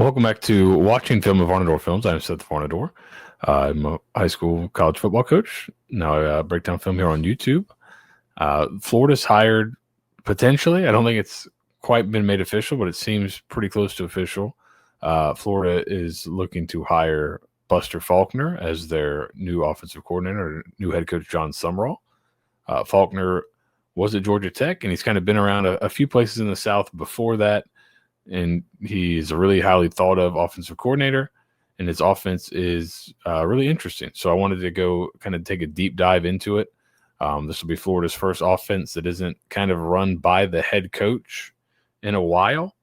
Welcome back to Watching Film of Varnadore Films. I'm Seth Varnadore. I'm a high school college football coach. Now I break down film here on YouTube. Florida's hired, potentially. I don't think it's quite been made official, but it seems pretty close to official. Florida is looking to hire Buster Faulkner as their new offensive coordinator, new head coach Jon Sumrall. Faulkner was at Georgia Tech, and he's kind of been around a few places in the South before that. And he's a really highly thought of offensive coordinator, and his offense is really interesting. So I wanted to go kind of take a deep dive into it. This will be Florida's first offense that isn't kind of run by the head coach in a while.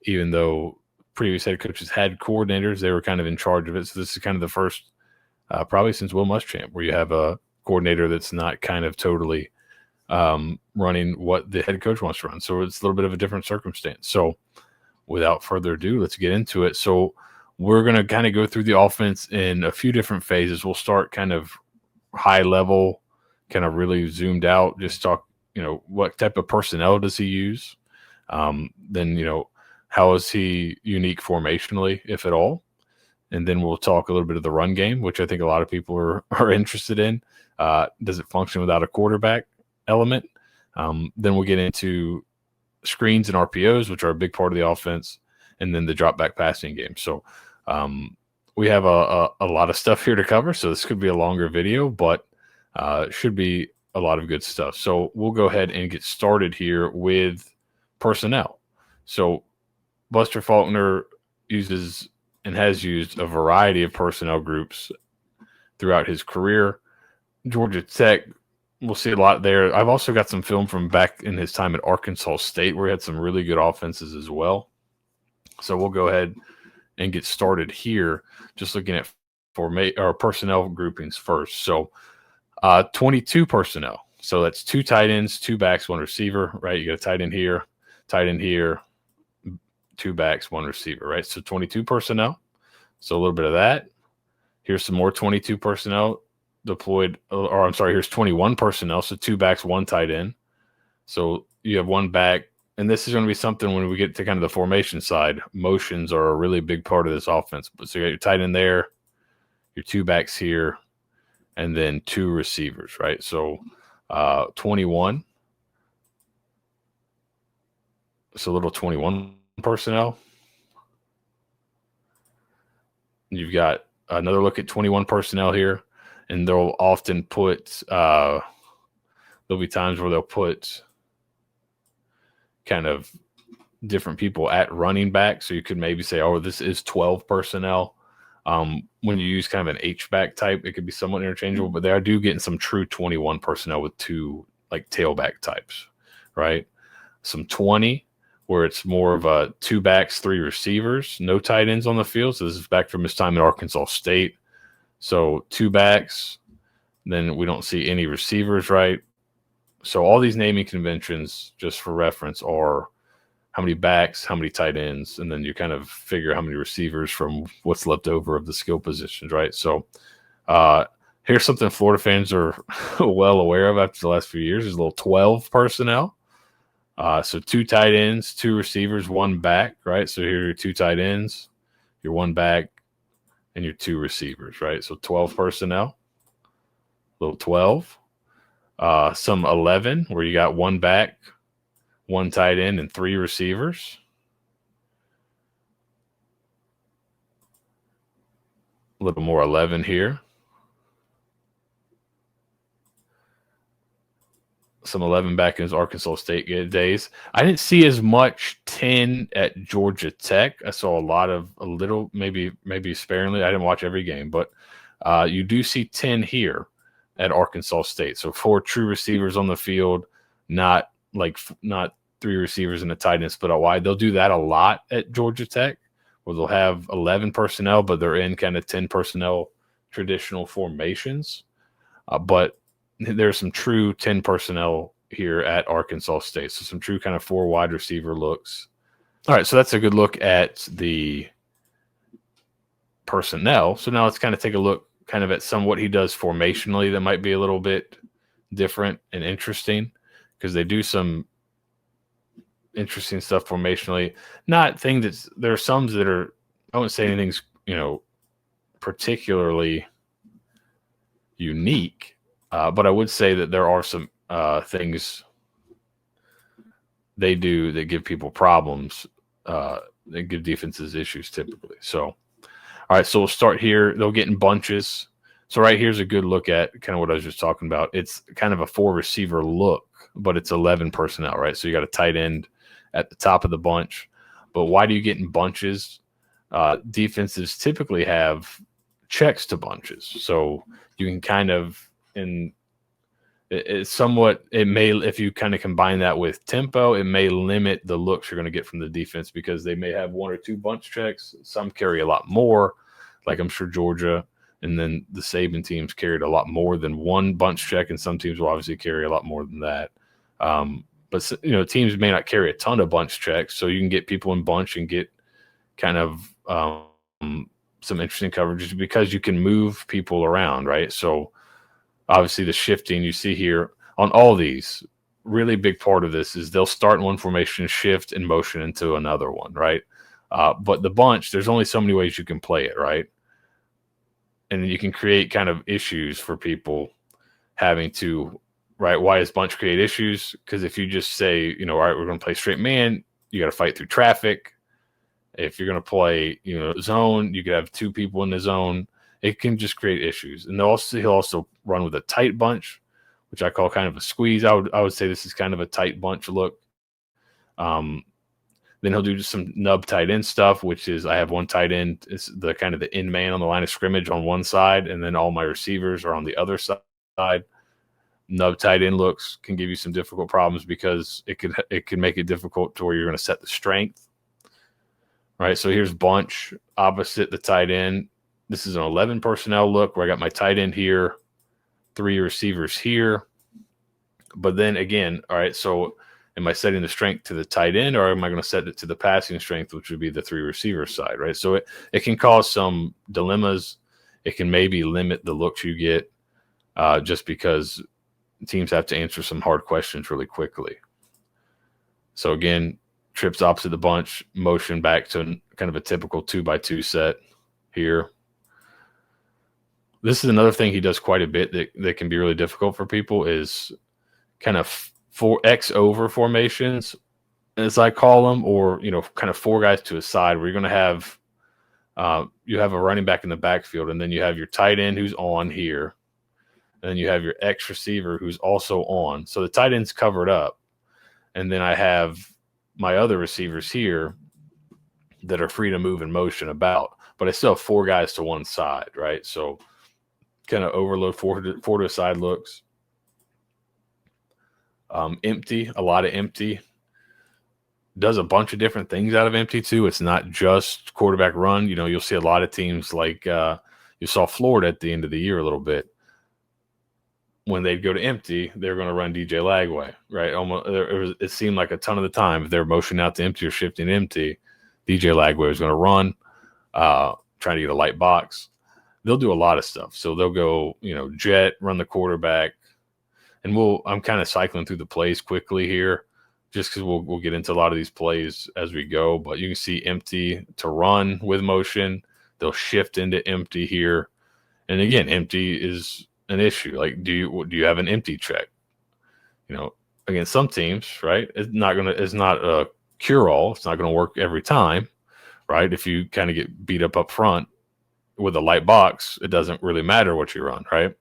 Even though previous head coaches had coordinators, they were kind of in charge of it. So this is kind of the first, probably since Will Muschamp, where you have a coordinator that's not kind of totally running what the head coach wants to run. So it's a little bit of a different circumstance. So without further ado, let's get into it. So we're going to kind of go through the offense in a few different phases. We'll start kind of high level, kind of really zoomed out, just talk, what type of personnel does he use? Then, how is he unique formationally, if at all? And then we'll talk a little bit of the run game, which I think a lot of people are interested in. Does it function without a quarterback element? Then we'll get into screens and RPOs, which are a big part of the offense, and then the drop back passing game. So we have a lot of stuff here to cover. So this could be a longer video, but should be a lot of good stuff. So we'll go ahead and get started here with personnel. So Buster Faulkner uses and has used a variety of personnel groups throughout his career. Georgia Tech, we'll see a lot there. I've also got some film from back in his time at Arkansas State where he had some really good offenses as well. So we'll go ahead and get started here, just looking at personnel groupings first. So 22 personnel. So that's 2 tight ends, 2 backs, 1 receiver, right? You got a tight end here, 2 backs, 1 receiver, right? So 22 personnel. So a little bit of that. Here's some more 22 personnel deployed, or I'm sorry, here's 21 personnel. So 2 backs, 1 tight end. So you have 1 back. And this is going to be something when we get to kind of the formation side. Motions are a really big part of this offense. So you got your tight end there, your 2 backs here, and then 2 receivers, right? So 21. So a little 21 personnel. You've got another look at 21 personnel here, and they'll often put there'll be times where they'll put kind of different people at running back. So you could maybe say, oh, this is 12 personnel. When you use kind of an H-back type, it could be somewhat interchangeable, but they are do getting some true 21 personnel with 2 like tailback types, right? Some 20 where it's more of a 2 backs, 3 receivers, no tight ends on the field. So this is back from his time at Arkansas State. So 2 backs, then we don't see any receivers, right? So all these naming conventions, just for reference, are how many backs, how many tight ends, and then you kind of figure how many receivers from what's left over of the skill positions, right? So here's something Florida fans are well aware of after the last few years is a little 12 personnel. So 2 tight ends, 2 receivers, 1 back, right? So here are your 2 tight ends, your 1 back, and your 2 receivers, right? So 12 personnel, little 12. Some 11 where you got 1 back, 1 tight end, and 3 receivers. A little more 11 here. Some 11 back in his Arkansas State days. I didn't see as much 10 at Georgia Tech. I saw a little, maybe sparingly. I didn't watch every game, but you do see 10 here at Arkansas State. So 4 true receivers on the field, not 3 receivers and a tight end split out wide. They'll do that a lot at Georgia Tech, where they'll have 11 personnel, but they're in kind of 10 personnel traditional formations. But there's some true 10 personnel here at Arkansas State. So some true kind of 4 wide receiver looks. All right, so that's a good look at the personnel. So now let's kind of take a look kind of at what he does formationally that might be a little bit different and interesting, because they do some interesting stuff formationally. Not thing that's there are some that are. I wouldn't say anything's particularly unique, but I would say that there are some things they do that give people problems. They give defenses issues typically. So, all right, so we'll start here. They'll get in bunches. So right here's a good look at kind of what I was just talking about. It's kind of a 4 receiver look, but it's 11 personnel, right? So you got a tight end at the top of the bunch. But why do you get in bunches? Defenses typically have checks to bunches. So you can kind of, it may, if you kind of combine that with tempo, it may limit the looks you're going to get from the defense because they may have 1 or 2 bunch checks. Some carry a lot more, like I'm sure Georgia and then the Saban teams carried a lot more than 1 bunch check, and some teams will obviously carry a lot more than that. But teams may not carry a ton of bunch checks, so you can get people in bunch and get kind of some interesting coverages because you can move people around, right? So obviously the shifting you see here on all these, really big part of this is they'll start in one formation, shift and motion into another one, right? But the bunch, there's only so many ways you can play it, right? And you can create kind of issues for people having to, right? Why does bunch create issues? Because if you just say, all right, we're going to play straight man, you got to fight through traffic. If you're going to play, zone, you could have 2 people in the zone. It can just create issues. And he'll also run with a tight bunch, which I call kind of a squeeze. I would say this is kind of a tight bunch look. Then he'll do just some nub tight end stuff, which is I have one tight end. It's the kind of the in man on the line of scrimmage on one side, and then all my receivers are on the other side. Nub tight end looks can give you some difficult problems because it could make it difficult to where you're going to set the strength. Right, so here's bunch opposite the tight end. This is an 11 personnel look where I got my tight end here, 3 receivers here. But then again, all right, so am I setting the strength to the tight end or am I going to set it to the passing strength, which would be the 3 receiver side, right? So it can cause some dilemmas. It can maybe limit the looks you get just because teams have to answer some hard questions really quickly. So again, trips opposite the bunch, motion back to kind of a typical 2x2 set here. This is another thing he does quite a bit that can be really difficult for people is kind of 4X over formations, as I call them, or, kind of 4 guys to a side where you're going to have you have a running back in the backfield, and then you have your tight end who's on here, and then you have your X receiver who's also on. So the tight end's covered up, and then I have my other receivers here that are free to move and motion about, but I still have 4 guys to one side, right? So kind of overload 4 to a side looks. Empty, a lot of empty. Does a bunch of different things out of empty too. It's not just quarterback run. You'll see a lot of teams like you saw Florida at the end of the year a little bit. When they'd go to empty, they're going to run DJ Lagway, right? It seemed like a ton of the time if they're motioning out to empty or shifting empty, DJ Lagway was going to run, trying to get a light box. They'll do a lot of stuff. So they'll go, jet, run the quarterback, and I'm kind of cycling through the plays quickly here, just because we'll get into a lot of these plays as we go. But you can see empty to run with motion. They'll shift into empty here, and again, empty is an issue. Like, do you have an empty check? Again, some teams, right? It's not a cure-all. It's not going to work every time, right? If you kind of get beat up front with a light box, it doesn't really matter what you run, right?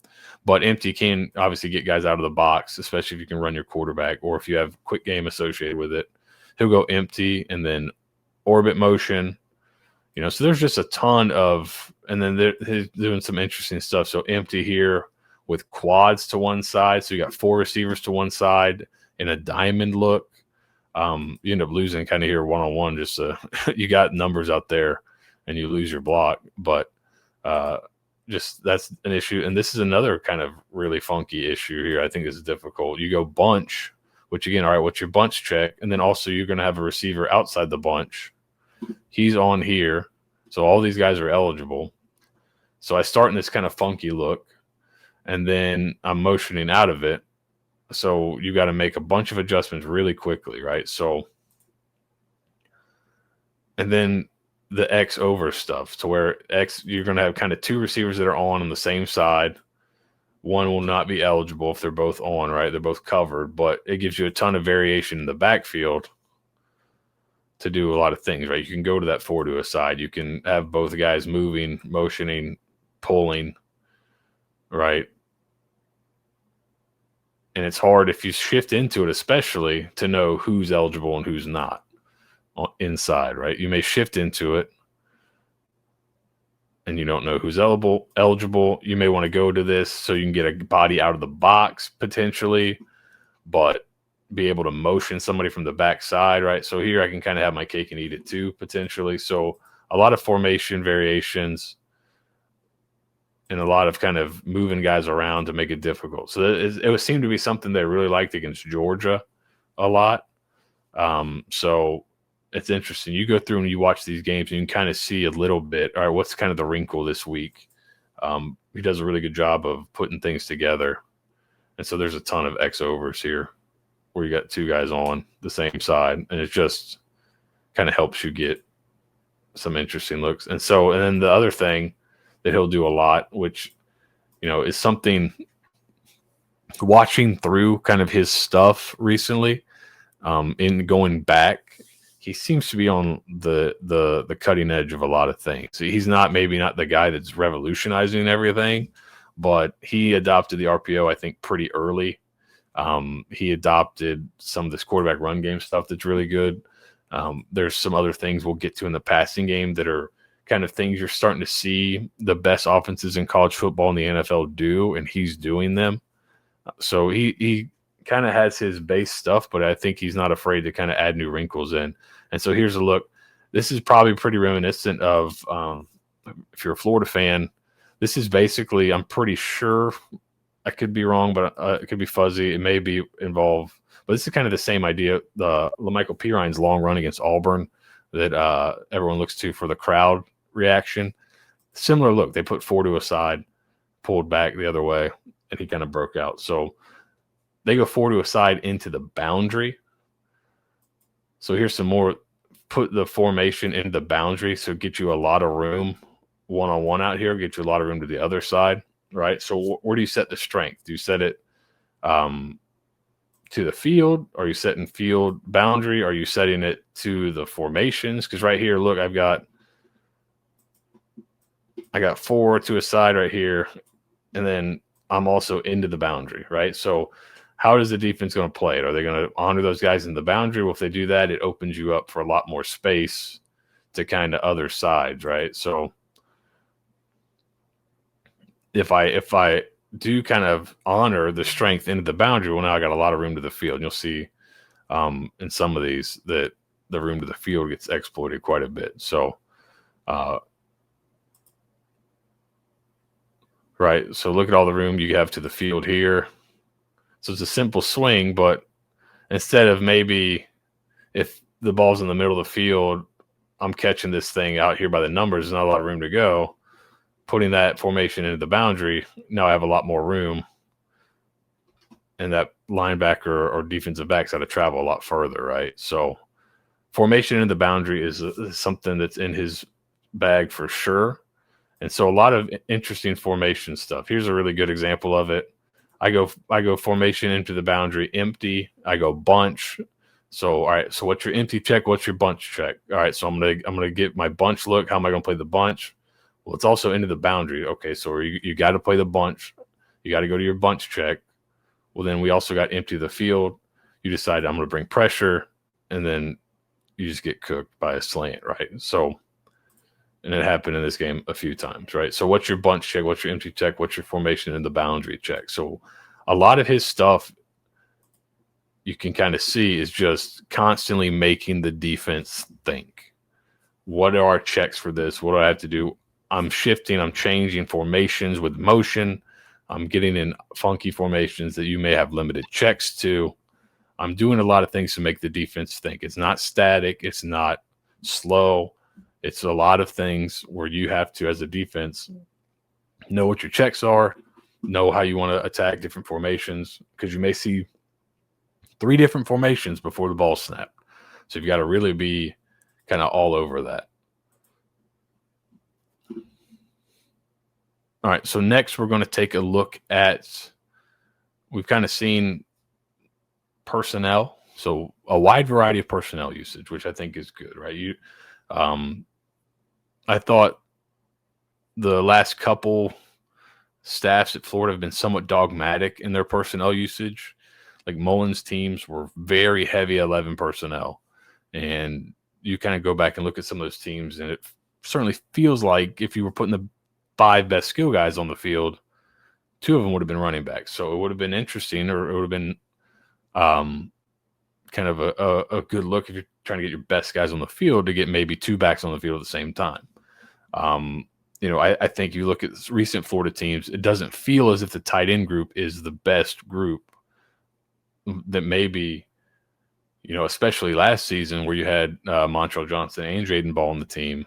But empty can obviously get guys out of the box, especially if you can run your quarterback or if you have quick game associated with it. He'll go empty and then orbit motion. So there's just a ton of, and then he's doing some interesting stuff. So empty here with quads to one side. So you got 4 receivers to one side in a diamond look. You end up losing kind of here one-on-one. Just you got numbers out there and you lose your block. But just that's an issue. And this is another kind of really funky issue here. I think this is difficult. You go bunch, which again, all right, what's your bunch check? And then also you're going to have a receiver outside the bunch. He's on here. So all these guys are eligible. So I start in this kind of funky look, and then I'm motioning out of it. So you got to make a bunch of adjustments really quickly, right? So And then the X over stuff to where you're going to have kind of two receivers that are on the same side. One will not be eligible if they're both on, right? They're both covered, but it gives you a ton of variation in the backfield to do a lot of things, right? You can go to that 4 to a side. You can have both guys moving, motioning, pulling, right? And it's hard if you shift into it, especially to know who's eligible and who's not inside, right? You may shift into it and you don't know who's eligible. You may want to go to this so you can get a body out of the box potentially, but be able to motion somebody from the backside, right? So here I can kind of have my cake and eat it too, potentially. So a lot of formation variations and a lot of kind of moving guys around to make it difficult. So it would seem to be something they really liked against Georgia a lot. So it's interesting. You go through and you watch these games and you can kind of see a little bit, all right, what's kind of the wrinkle this week? He does a really good job of putting things together. And so there's a ton of X overs here where you got two guys on the same side, and it just kind of helps you get some interesting looks. And then the other thing that he'll do a lot, which, is something watching through kind of his stuff recently, in going back, he seems to be on the cutting edge of a lot of things. So he's maybe not the guy that's revolutionizing everything, but he adopted the RPO, I think, pretty early. He adopted some of this quarterback run game stuff that's really good. There's some other things we'll get to in the passing game that are kind of things you're starting to see the best offenses in college football and the NFL do, and he's doing them. So he kind of has his base stuff, but I think he's not afraid to kind of add new wrinkles in. And so here's a look. This is probably pretty reminiscent of, if you're a Florida fan, this is basically, I'm pretty sure, I could be wrong, but it could be fuzzy. It may be involved, but this is kind of the same idea. The LaMichael Pirine's long run against Auburn that everyone looks to for the crowd reaction. Similar look. They put 4 to a side, pulled back the other way, and he kind of broke out. So they go 4 to a side into the boundary. So here's some more. Put the formation into the boundary, so get you a lot of room one-on-one out here, get you a lot of room to the other side, right? So where do you set the strength? Do you set it to the field? Are you setting field boundary? Are you setting it to the formations? Because right here, look, I got 4 to a side right here, and then I'm also into the boundary, right? So how is the defense going to play it? Are they going to honor those guys in the boundary? Well, if they do that, it opens you up for a lot more space to kind of other sides, right? So if I do kind of honor the strength into the boundary, well, now I got a lot of room to the field. And you'll see in some of these that the room to the field gets exploited quite a bit. So, right. So look at all the room you have to the field here. So it's a simple swing, but instead of maybe if the ball's in the middle of the field, I'm catching this thing out here by the numbers, there's not a lot of room to go. Putting that formation into the boundary, now I have a lot more room. And that linebacker or defensive back's got to travel a lot further, right? So formation in the boundary is something that's in his bag for sure. And so a lot of interesting formation stuff. Here's a really good example of it. I go formation into the boundary empty. I go bunch. So all right. So what's your empty check? What's your bunch check? All right. So I'm gonna get my bunch look. How am I gonna play the bunch? Well, it's also into the boundary. Okay. So you got to play the bunch. You got to go to your bunch check. Well, then we also got empty the field. You decide I'm gonna bring pressure, and then you just get cooked by a slant, right? So. And it happened in this game a few times, right? So what's your bunch check? What's your empty check? What's your formation in the boundary check? So a lot of his stuff you can kind of see is just constantly making the defense think. What are our checks for this? What do I have to do? I'm shifting. I'm changing formations with motion. I'm getting in funky formations that you may have limited checks to. I'm doing a lot of things to make the defense think. It's not static. It's not slow. It's a lot of things where you have to, as a defense, know what your checks are, know how you want to attack different formations, because you may see 3 different formations before the ball snapped. So you've got to really be kind of all over that. All right, so next we're going to take a look at, we've kind of seen personnel, so a wide variety of personnel usage, which I think is good, right? I thought the last couple staffs at Florida have been somewhat dogmatic in their personnel usage. Like Mullen's teams were very heavy 11 personnel, and you kind of go back and look at some of those teams, and it certainly feels like if you were putting the 5 best skill guys on the field, 2 of them would have been running backs. So it would have been interesting, or it would have been kind of a good look if you're trying to get your best guys on the field to get maybe 2 backs on the field at the same time. I think you look at recent Florida teams, it doesn't feel as if the tight end group is the best group that maybe, especially last season where you had Montrell Johnson and Jaden Ball on the team.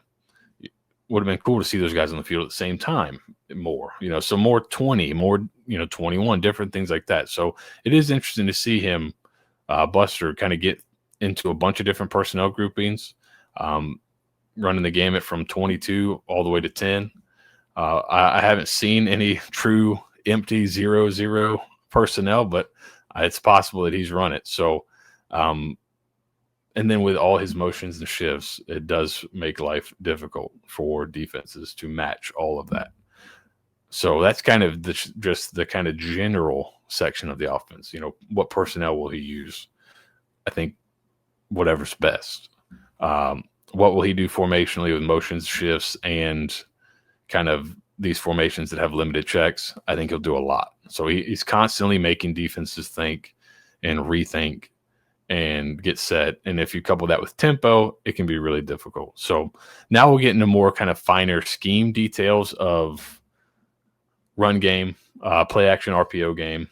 It would have been cool to see those guys on the field at the same time more, so more 20, more, 21, different things like that. So it is interesting to see him, Buster, kind of get into a bunch of different personnel groupings, running the gamut from 22 all the way to 10. I haven't seen any true empty 0-0 personnel, but it's possible that he's run it. So, and then with all his motions and shifts, it does make life difficult for defenses to match all of that. So that's kind of just the kind of general section of the offense. What personnel will he use? I think whatever's best. What will he do formationally with motions, shifts, and kind of these formations that have limited checks? I think he'll do a lot. So he's constantly making defenses think and rethink and get set. And if you couple that with tempo, it can be really difficult. So now we'll get into more kind of finer scheme details of run game, play action RPO game,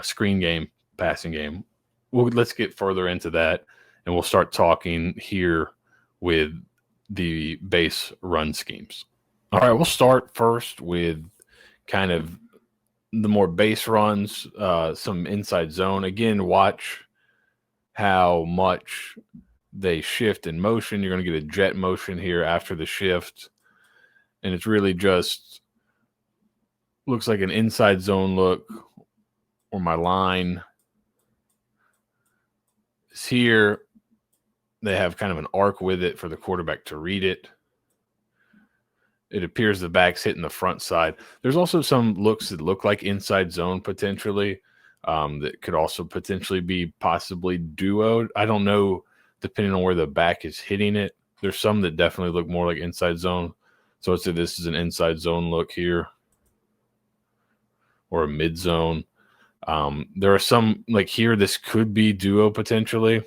screen game, passing game. Let's get further into that, and we'll start talking here with the base run schemes. All right, we'll start first with kind of the more base runs, some inside zone. Again, watch how much they shift in motion. You're going to get a jet motion here after the shift, and it's really just looks like an inside zone look, or my line is here. They have kind of an arc with it for the quarterback to read it. It appears the back's hitting the front side. There's also some looks that look like inside zone potentially, that could also potentially be possibly duoed. I don't know, depending on where the back is hitting it. There's some that definitely look more like inside zone. So let's say this is an inside zone look here, or a mid zone. There are some, like here, this could be duo potentially.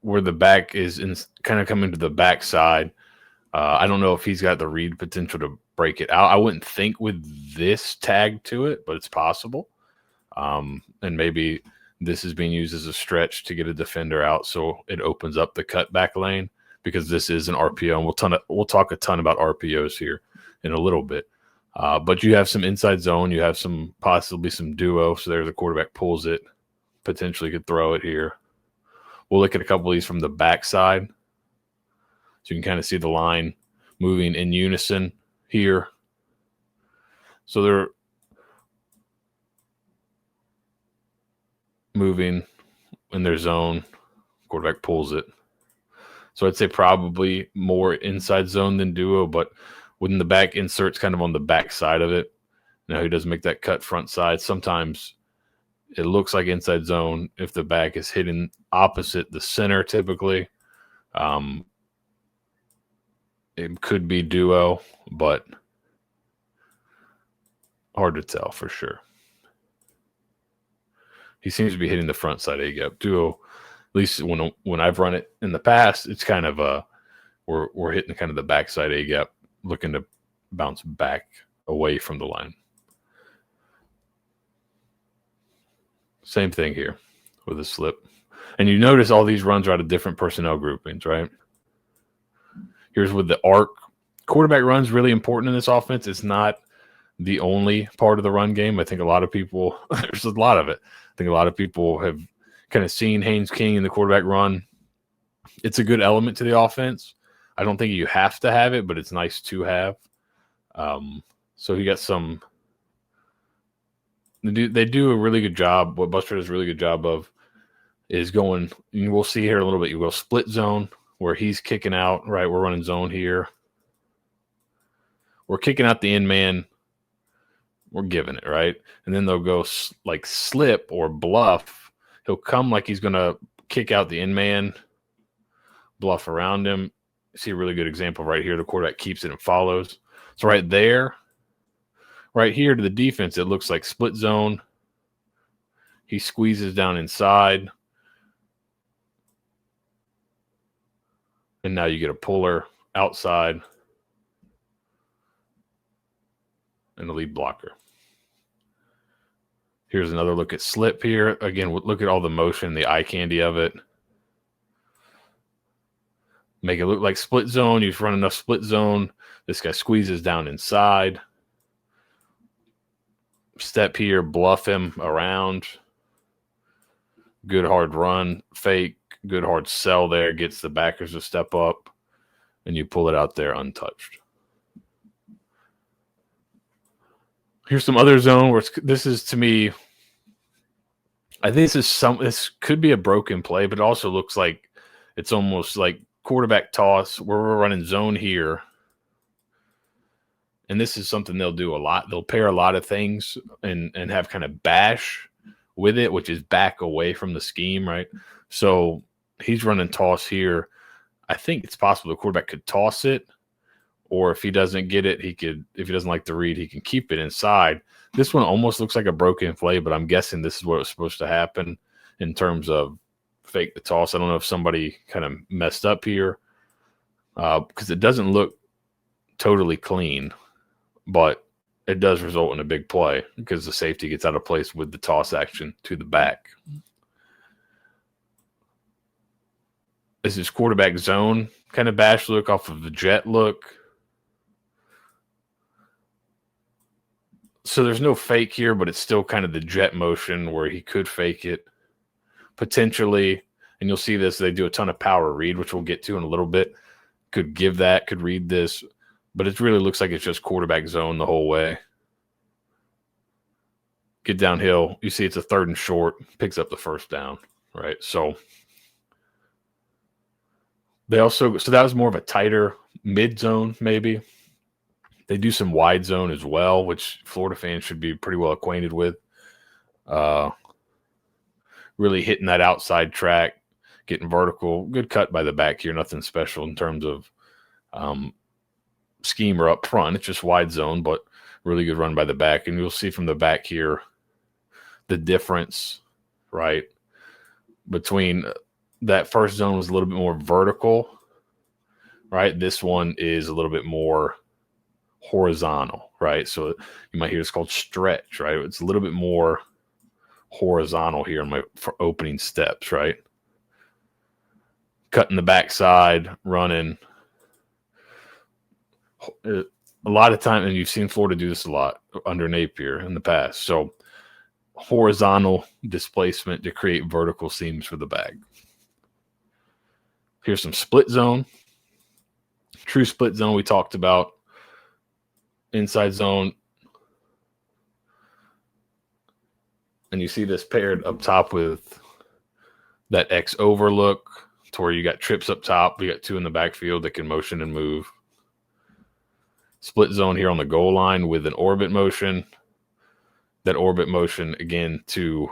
Where the back is kind of coming to the back side. I don't know if he's got the read potential to break it out. I wouldn't think with this tag to it, but it's possible. And maybe this is being used as a stretch to get a defender out, so it opens up the cutback lane, because this is an RPO, and we'll talk a ton about RPOs here in a little bit. But you have some inside zone, you have possibly some duo. So there the quarterback pulls it, potentially could throw it here. We'll look at a couple of these from the backside, so you can kind of see the line moving in unison here. So they're moving in their zone. Quarterback pulls it. So I'd say probably more inside zone than duo, but when the back inserts kind of on the back side of it, now he doesn't make that cut front side. Sometimes it looks like inside zone if the back is hitting opposite the center typically. It could be duo, but hard to tell for sure. He seems to be hitting the front side A-gap. Duo, at least when I've run it in the past, it's kind of we're hitting kind of the backside A-gap, looking to bounce back away from the line. Same thing here with a slip. And you notice all these runs are out of different personnel groupings, right? Here's with the arc. Quarterback run's really important in this offense. It's not the only part of the run game. I think a lot of people, there's a lot of it. I think a lot of people have kind of seeing Haynes King in the quarterback run. It's a good element to the offense. I don't think you have to have it, but it's nice to have. So he got some. They do a really good job. What Buster does a really good job of is going. We'll see here in a little bit. You go split zone where he's kicking out. Right, we're running zone here. We're kicking out the end man. We're giving it right, and then they'll go like slip or bluff. He'll come like he's gonna kick out the end man, bluff around him. See a really good example right here. The quarterback keeps it and follows. So right there, right here to the defense, it looks like split zone. He squeezes down inside. And now you get a puller outside and the lead blocker. Here's another look at slip here. Again, look at all the motion, the eye candy of it. Make it look like split zone. You've run enough split zone. This guy squeezes down inside. Step here, bluff him around. Good hard run, fake, good hard sell there. Gets the backers to step up, and you pull it out there untouched. Here's some other zone where this is, to me, I think this could be a broken play, but it also looks like it's almost like quarterback toss where we're running zone here. And this is something they'll do a lot. They'll pair a lot of things and have kind of bash with it, which is back away from the scheme, right? So he's running toss here. I think it's possible the quarterback could toss it, or if he doesn't get it, if he doesn't like the read, he can keep it inside. This one almost looks like a broken play, but I'm guessing this is what was supposed to happen in terms of fake the toss. I don't know if somebody kind of messed up here because it doesn't look totally clean, but it does result in a big play because the safety gets out of place with the toss action to the back. This is quarterback zone kind of bash look off of the jet look. So there's no fake here, but it's still kind of the jet motion where he could fake it potentially. And you'll see this. They do a ton of power read, which we'll get to in a little bit. Could give that, could read this. But it really looks like it's just quarterback zone the whole way. Get downhill. You see it's a 3rd and short. Picks up the first down, right? So that was more of a tighter mid zone maybe. They do some wide zone as well, which Florida fans should be pretty well acquainted with. Really hitting that outside track, getting vertical. Good cut by the back here. Nothing special in terms of scheme or up front. It's just wide zone, but really good run by the back. And you'll see from the back here the difference, right, between that first zone was a little bit more vertical, right? This one is a little bit more horizontal, right? So you might hear it's called stretch, right? It's a little bit more horizontal here in my opening steps, right? Cutting the backside, running. A lot of time, and you've seen Florida do this a lot under Napier in the past. So horizontal displacement to create vertical seams for the back. Here's some split zone. True split zone we talked about. Inside zone. And you see this paired up top with that X overlook to where you got trips up top. We got 2 in the backfield that can motion and move. Split zone here on the goal line with an orbit motion. That orbit motion, again, to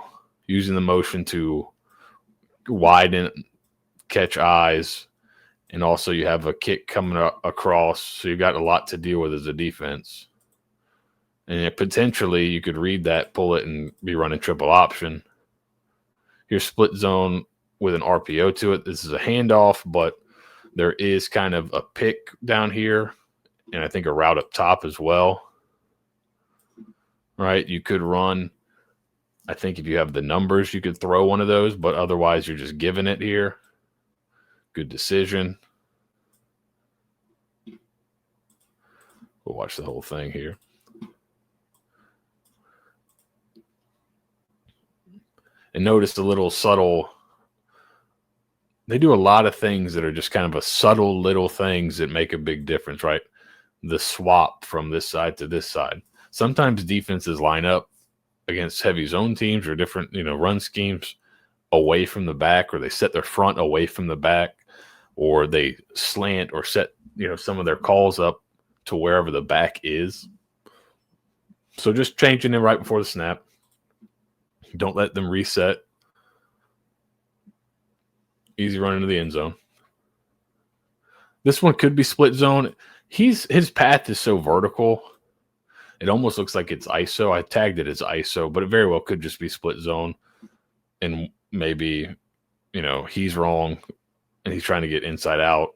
using the motion to widen, catch eyes, and also you have a kick coming across, so you got a lot to deal with as a defense. And potentially you could read that, pull it, and be running triple option. Here's split zone with an RPO to it. This is a handoff, but there is kind of a pick down here, and I think a route up top as well. Right? You could run. I think if you have the numbers, you could throw one of those, but otherwise you're just giving it here. Good decision. We'll watch the whole thing here. And notice the little subtle. They do a lot of things that are just kind of a subtle little things that make a big difference, right? The swap from this side to this side. Sometimes defenses line up against heavy zone teams or different, run schemes away from the back, or they set their front away from the back, or they slant or set, some of their calls up to wherever the back is. So just changing them right before the snap. Don't let them reset. Easy run into the end zone. This one could be split zone. His path is so vertical, it almost looks like it's ISO. I tagged it as ISO, but it very well could just be split zone. And maybe, he's wrong and he's trying to get inside out,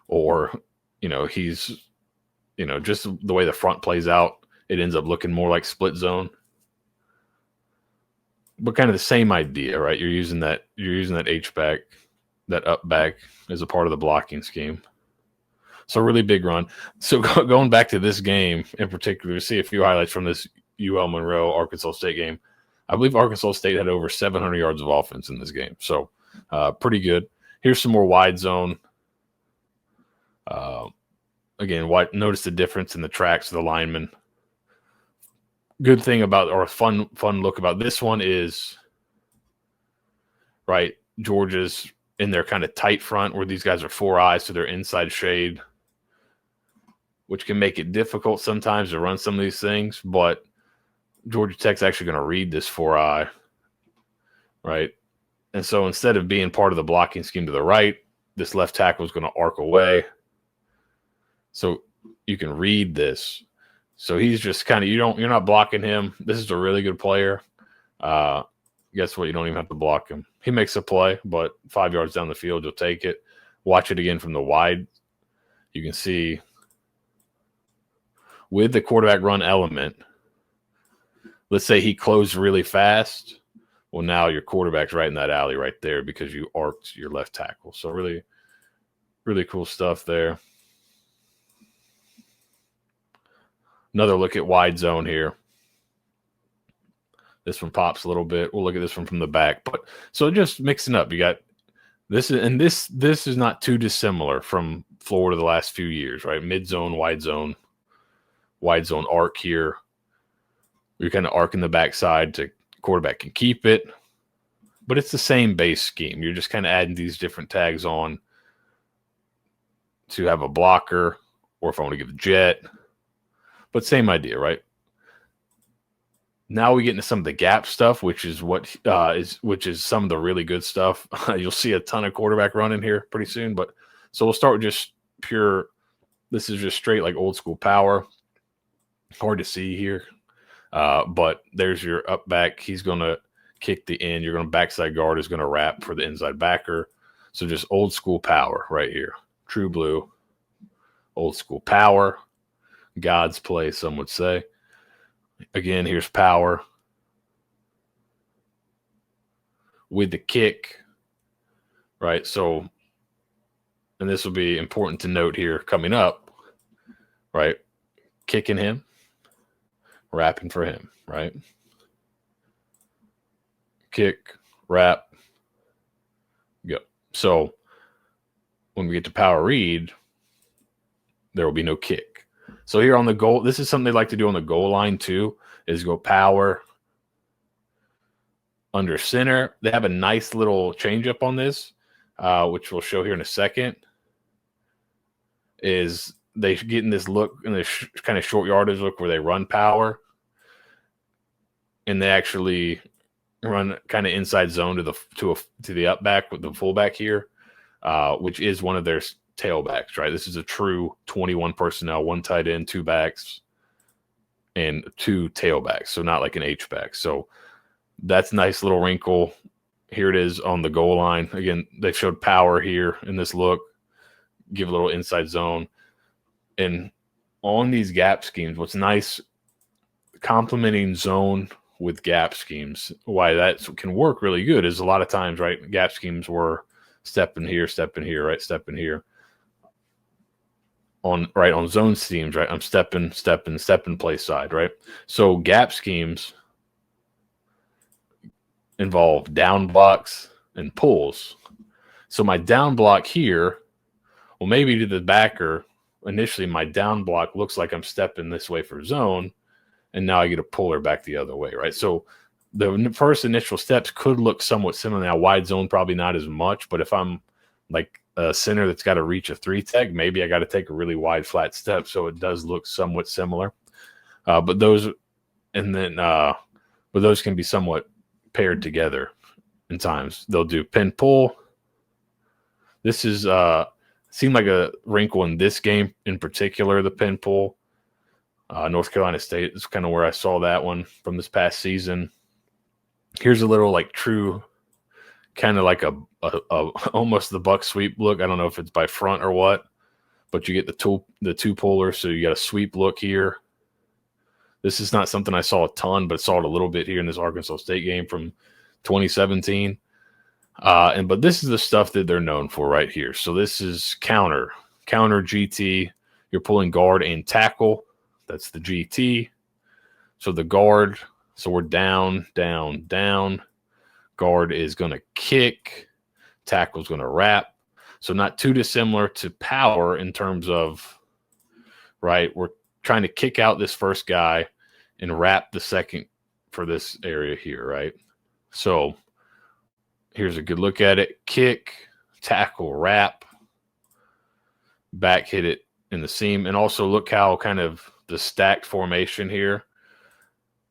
or, he's, just the way the front plays out, it ends up looking more like split zone. But kind of the same idea, right? You're using that H-back, that up back as a part of the blocking scheme. So really big run. So going back to this game in particular, see a few highlights from this UL Monroe Arkansas State game. I believe Arkansas State had over 700 yards of offense in this game. So pretty good. Here's some more wide zone. Again, notice the difference in the tracks of the linemen. Good thing about, or fun look about this one is, right, Georgia's in their kind of tight front where these guys are 4 eyes, so they're inside shade, which can make it difficult sometimes to run some of these things. But Georgia Tech's actually going to read this 4 eye, right? And so instead of being part of the blocking scheme to the right, this left tackle is going to arc away. So you can read this. So he's just kind of, you're not blocking him. This is a really good player. Guess what? You don't even have to block him. He makes a play, but 5 yards down the field, you'll take it. Watch it again from the wide. You can see with the quarterback run element, let's say he closed really fast. Well, now your quarterback's right in that alley right there because you arced your left tackle. So really, really cool stuff there. Another look at wide zone here. This one pops a little bit. We'll look at this one from the back. But so just mixing up. You got this, and this is not too dissimilar from Florida the last few years, right? Mid zone, wide zone arc here. You're kind of arcing the backside to quarterback can keep it. But it's the same base scheme. You're just kind of adding these different tags on to have a blocker, or if I want to give a jet. But same idea, right? Now we get into some of the gap stuff, which is which is some of the really good stuff. You'll see a ton of quarterback run in here pretty soon. But so we'll start with just pure. This is just straight like old school power. Hard to see here, but there's your up back. He's going to kick the end. You're going to backside guard is going to wrap for the inside backer. So just old school power right here. True blue. Old school power. God's play, some would say. Again, here's power with the kick, right? So, and this will be important to note here coming up, right? Kicking him, wrapping for him, right? Kick, wrap, go. So, when we get to power read, there will be no kick. So here on the goal, this is something they like to do on the goal line too, is go power under center. They have a nice little change up on this, which we'll show here in a second. Is they get in this look, in this kind of short yardage look where they run power, and they actually run kind of inside zone to the up back with the fullback here, which is one of their tailbacks, right? This is a true 21 personnel, 1 tight end, 2 backs, and 2 tailbacks. So not like an H-back. So that's a nice little wrinkle. Here it is on the goal line. Again, they showed power here in this look. Give a little inside zone. And on these gap schemes, what's nice, complementing zone with gap schemes, why that can work really good is a lot of times, right, gap schemes were step in here, right, step in here. On zone schemes, right? I'm stepping play side, right? So gap schemes involve down blocks and pulls. So my down block here, well, maybe to the backer, initially my down block looks like I'm stepping this way for zone, and now I get a puller back the other way, right? So the first initial steps could look somewhat similar. Now, wide zone, probably not as much, but if I'm like a center that's got to reach a 3-tech, maybe I got to take a really wide flat step. So it does look somewhat similar. But those can be somewhat paired together in times. They'll do pin pull. This is seemed like a wrinkle in this game in particular, the pin pull. North Carolina State is kind of where I saw that one from this past season. Here's a little like true, kind of like a almost the buck sweep look. I don't know if it's by front or what, but you get the two pullers, so you got a sweep look here. This is not something I saw a ton, but saw it a little bit here in this Arkansas State game from 2017. But this is the stuff that they're known for right here. So this is counter GT. You're pulling guard and tackle. That's the GT. So the guard, so we're down, down, down. Guard is going to kick. Tackle's going to wrap. So not too dissimilar to power in terms of, right, we're trying to kick out this first guy and wrap the second for this area here, right? So here's a good look at it. Kick, tackle, wrap, back hit it in the seam. And also look how kind of the stacked formation here.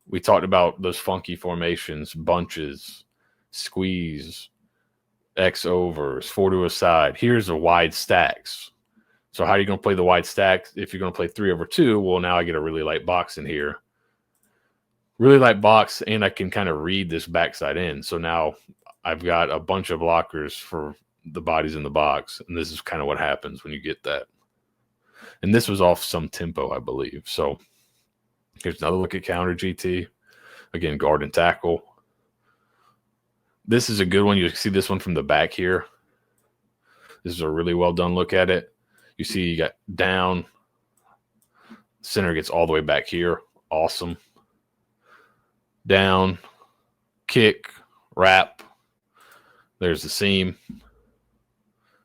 We talked about those funky formations, bunches, squeeze, X overs, 4 to a side. Here's a wide stacks. So how are you going to play the wide stacks? If you're going to play 3 over 2, well, now I get a really light box in here. Really light box, and I can kind of read this backside in. So now I've got a bunch of blockers for the bodies in the box, and this is kind of what happens when you get that. And this was off some tempo, I believe. So here's another look at counter GT. Again, guard and tackle. This is a good one. You see this one from the back here. This is a really well done look at it. You see you got down. Center gets all the way back here. Awesome. Down. Kick. Wrap. There's the seam.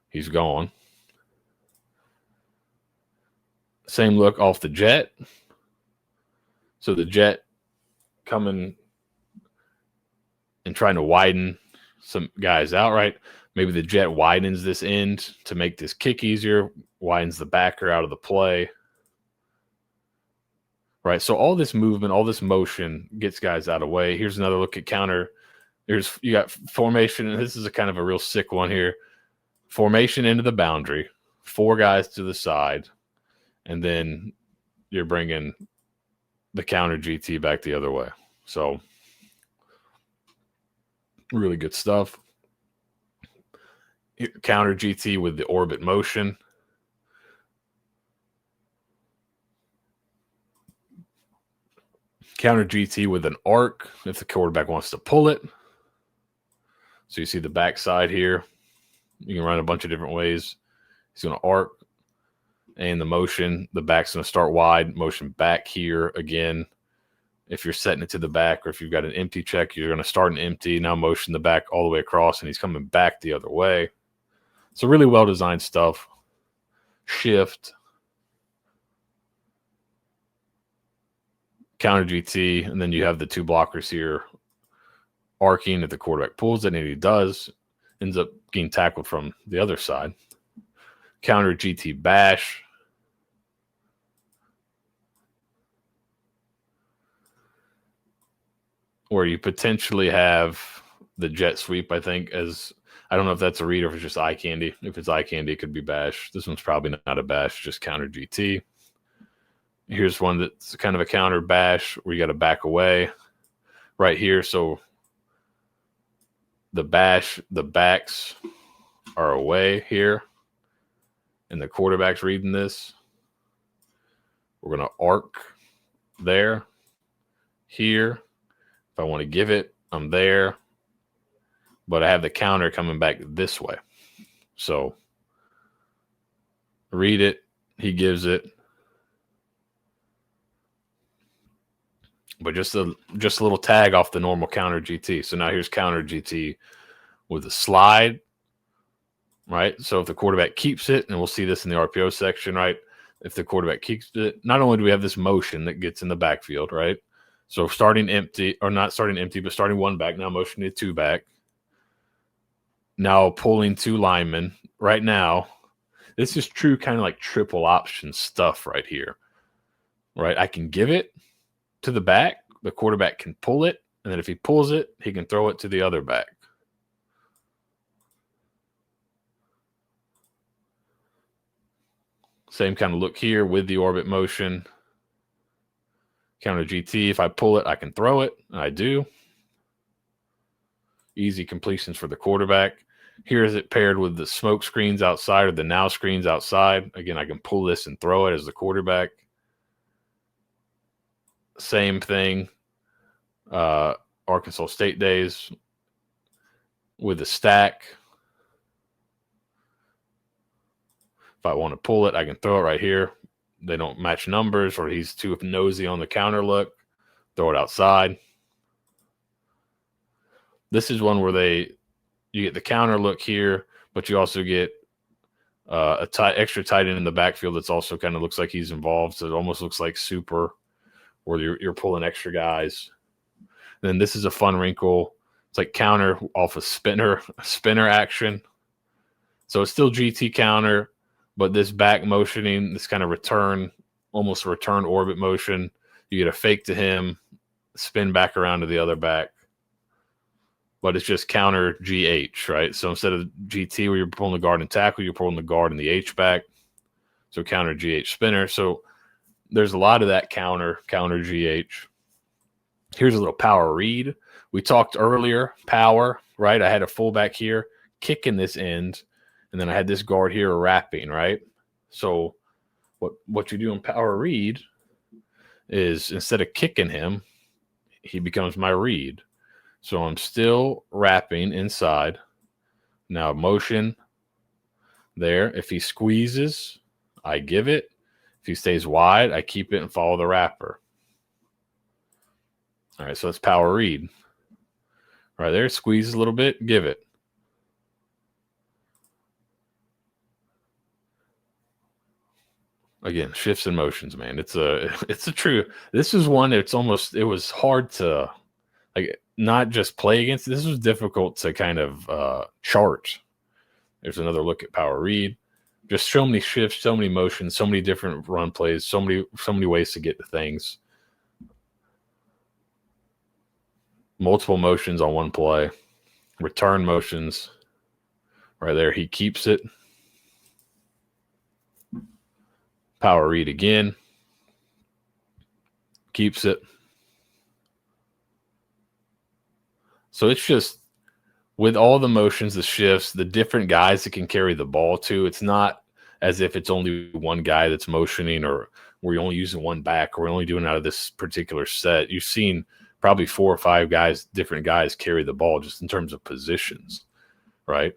He's gone. Same look off the jet. So the jet coming and trying to widen some guys out, right? Maybe the jet widens this end to make this kick easier, widens the backer out of the play, right? So all this movement, all this motion gets guys out of the way. Here's another look at counter. You got formation, and this is a kind of a real sick one here. Formation into the boundary, 4 guys to the side, and then you're bringing the counter GT back the other way. So really good stuff. Counter GT with the orbit motion. Counter GT with an arc if the quarterback wants to pull it. So you see the backside here. You can run a bunch of different ways. He's going to arc. And the motion, the back's going to start wide. Motion back here again. If you're setting it to the back, or if you've got an empty check, you're going to start an empty. Now motion the back all the way across, and he's coming back the other way. So really well-designed stuff. Shift. Counter GT, and then you have the 2 blockers here arcing if the quarterback pulls it, and he does, ends up getting tackled from the other side. Counter GT bash. Where you potentially have the jet sweep, I think, as I don't know if that's a read or if it's just eye candy. If it's eye candy, it could be bash. This one's probably not a bash, just counter GT. Here's one that's kind of a counter bash where you got to back away right here. So the bash, the backs are away here, and the quarterback's reading this. We're going to arc there, here. If I want to give it, I'm there. But I have the counter coming back this way. So read it. He gives it. but just a little tag off the normal counter GT. So now here's counter GT with a slide, right? So if the quarterback keeps it, and we'll see this in the RPO section, right? If the quarterback keeps it, not only do we have this motion that gets in the backfield, right? So starting empty, or not starting empty, but starting one back, now motioning two back. Now pulling two linemen. Right now, this is true kind of like triple option stuff right here, right? I can give it to the back. The quarterback can pull it, and then if he pulls it, he can throw it to the other back. Same kind of look here with the orbit motion. Counter GT, if I pull it, I can throw it, and I do. Easy completions for the quarterback. Here is it paired with the smoke screens outside or the now screens outside. Again, I can pull this and throw it as the quarterback. Same thing, Arkansas State days with the stack. If I want to pull it, I can throw it right here. They don't match numbers, or he's too nosy on the counter look. Throw it outside. This is one where you get the counter look here, but you also get extra tight end in the backfield that's also kind of looks like he's involved. So it almost looks like super, where you're pulling extra guys. Then this is a fun wrinkle. It's like counter off a spinner action. So it's still GT counter, but this back motioning, this kind of almost return orbit motion. You get a fake to him, spin back around to the other back. But it's just counter GH, right? So instead of GT where you're pulling the guard and tackle, you're pulling the guard and the H back. So counter GH spinner. So there's a lot of that counter GH. Here's a little power read. We talked earlier, power, right? I had a fullback here kicking this end, and then I had this guard here wrapping, right? So what you do in power read is instead of kicking him, he becomes my read. So I'm still wrapping inside. Now motion there. If he squeezes, I give it. If he stays wide, I keep it and follow the wrapper. All right, so that's power read. Right there, squeeze a little bit, give it. Again, shifts and motions, man. It's a true. This is one. It was hard to not just play against. This was difficult to kind of chart. There's another look at power read. Just so many shifts, so many motions, so many different run plays, so many ways to get to things. Multiple motions on one play. Return motions. Right there, he keeps it. Power read again. Keeps it. So it's just with all the motions, the shifts, the different guys that can carry the ball to. It's not as if it's only one guy that's motioning, or we're only using one back, or we're only doing out of this particular set. You've seen probably 4 or 5 different guys carry the ball just in terms of positions, right?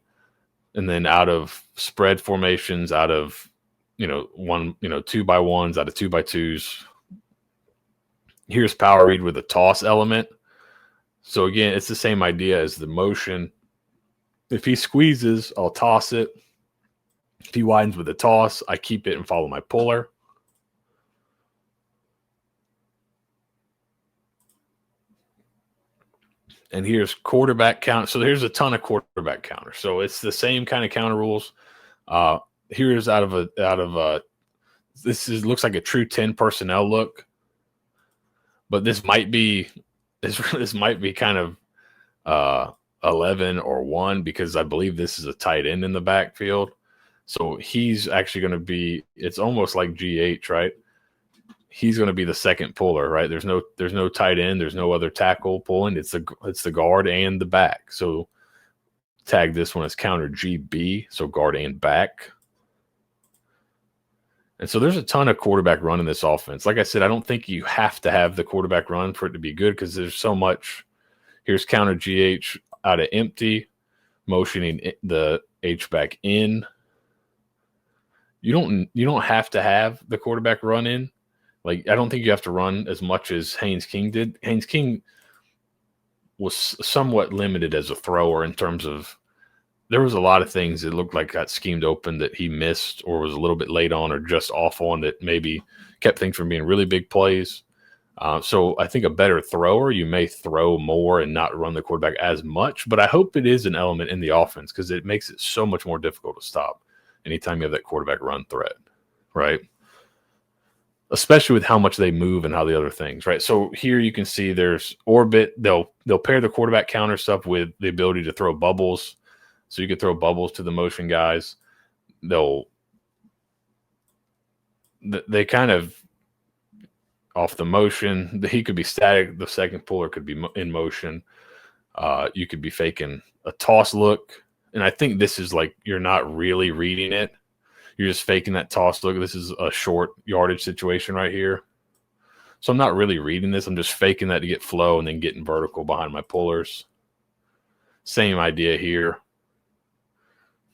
And then out of spread formations, out of 2x1s, out of 2x2s. Here's power read with a toss element. So again, it's the same idea as the motion. If he squeezes, I'll toss it. If he widens with a toss, I keep it and follow my puller. And here's quarterback count. So there's a ton of quarterback counters. So it's the same kind of counter rules. Here's looks like a true 10 personnel look, but this might be kind of 11 or 1, because I believe this is a tight end in the backfield. So he's actually going to be, it's almost like GH, right? He's going to be the second puller, right? There's no tight end. There's no other tackle pulling. It's the guard and the back. So tag this one as counter GB. So guard and back. And so there's a ton of quarterback run in this offense. Like I said, I don't think you have to have the quarterback run for it to be good, because there's so much. Here's counter GH out of empty, motioning the H back in. You don't have to have the quarterback run in, Like, I don't think you have to run as much as Haynes King did. Haynes King was somewhat limited as a thrower in terms of there was a lot of things that looked like got schemed open that he missed or was a little bit late on or just off on that maybe kept things from being really big plays. So I think a better thrower, you may throw more and not run the quarterback as much, but I hope it is an element in the offense because it makes it so much more difficult to stop anytime you have that quarterback run threat, right? Especially with how much they move and how the other things, right? So here you can see there's orbit. They'll pair the quarterback counter stuff with the ability to throw bubbles. So you could throw bubbles to the motion guys. They kind of off the motion. He could be static. The second puller could be in motion. You could be faking a toss look. And I think this is like you're not really reading it. You're just faking that toss look. This is a short yardage situation right here. So I'm not really reading this. I'm just faking that to get flow and then getting vertical behind my pullers. Same idea here.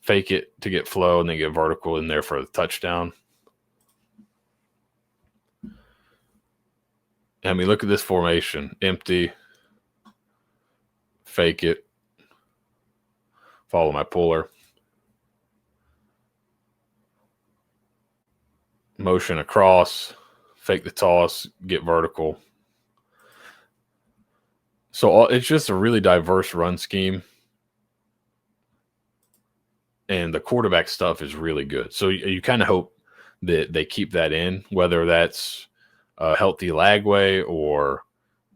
Fake it to get flow and then get vertical in there for the touchdown. And we look at this formation. Empty. Fake it. Follow my puller. Motion across. Fake the toss. Get vertical. So it's just a really diverse run scheme. And the quarterback stuff is really good. So you kind of hope that they keep that in, whether that's a healthy Lagway or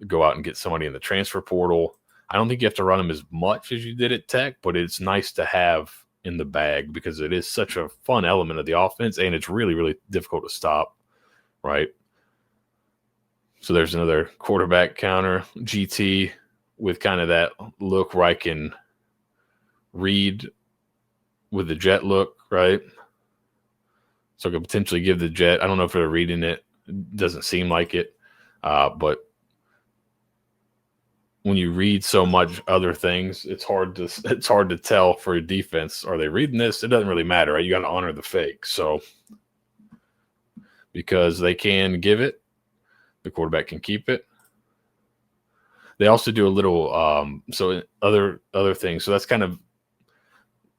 go out and get somebody in the transfer portal. I don't think you have to run them as much as you did at Tech, but it's nice to have in the bag because it is such a fun element of the offense, and it's really, really difficult to stop, right? So there's another quarterback counter, GT, with kind of that look where I can read with the jet look, right? So I could potentially give the jet. I don't know if they're reading it. It doesn't seem like it. But when you read so much other things, it's hard to tell for a defense. Are they reading this? It doesn't really matter, right? You got to honor the fake. So because they can give it, the quarterback can keep it. They also do a little so other things. So that's kind of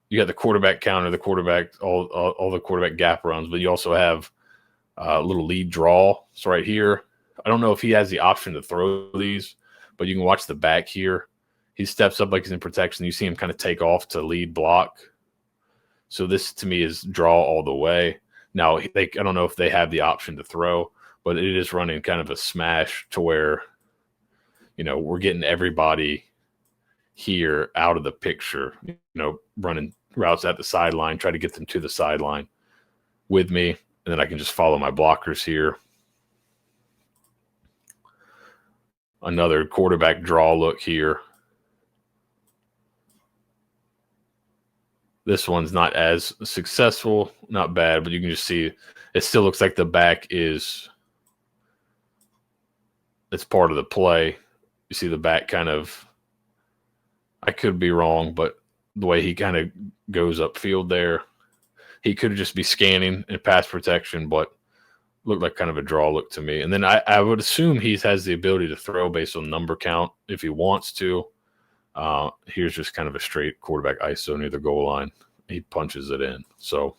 you got the quarterback counter, the quarterback, all the quarterback gap runs, but you also have a little lead draw. So right here, I don't know if he has the option to throw these, but you can watch the back here. He steps up like he's in protection. You see him kind of take off to lead block. So this to me is draw all the way. Now, I don't know if they have the option to throw, but it is running kind of a smash to where, we're getting everybody here out of the picture, running routes at the sideline, try to get them to the sideline with me, and then I can just follow my blockers here. Another quarterback draw look here. This one's not as successful, not bad, but you can just see it still looks like the back it's part of the play. You see the back kind of, I could be wrong, but the way he kind of goes upfield there, he could just be scanning and pass protection, but looked like kind of a draw look to me. And then I would assume he has the ability to throw based on number count if he wants to. Here's just kind of a straight quarterback ISO near the goal line. He punches it in. So,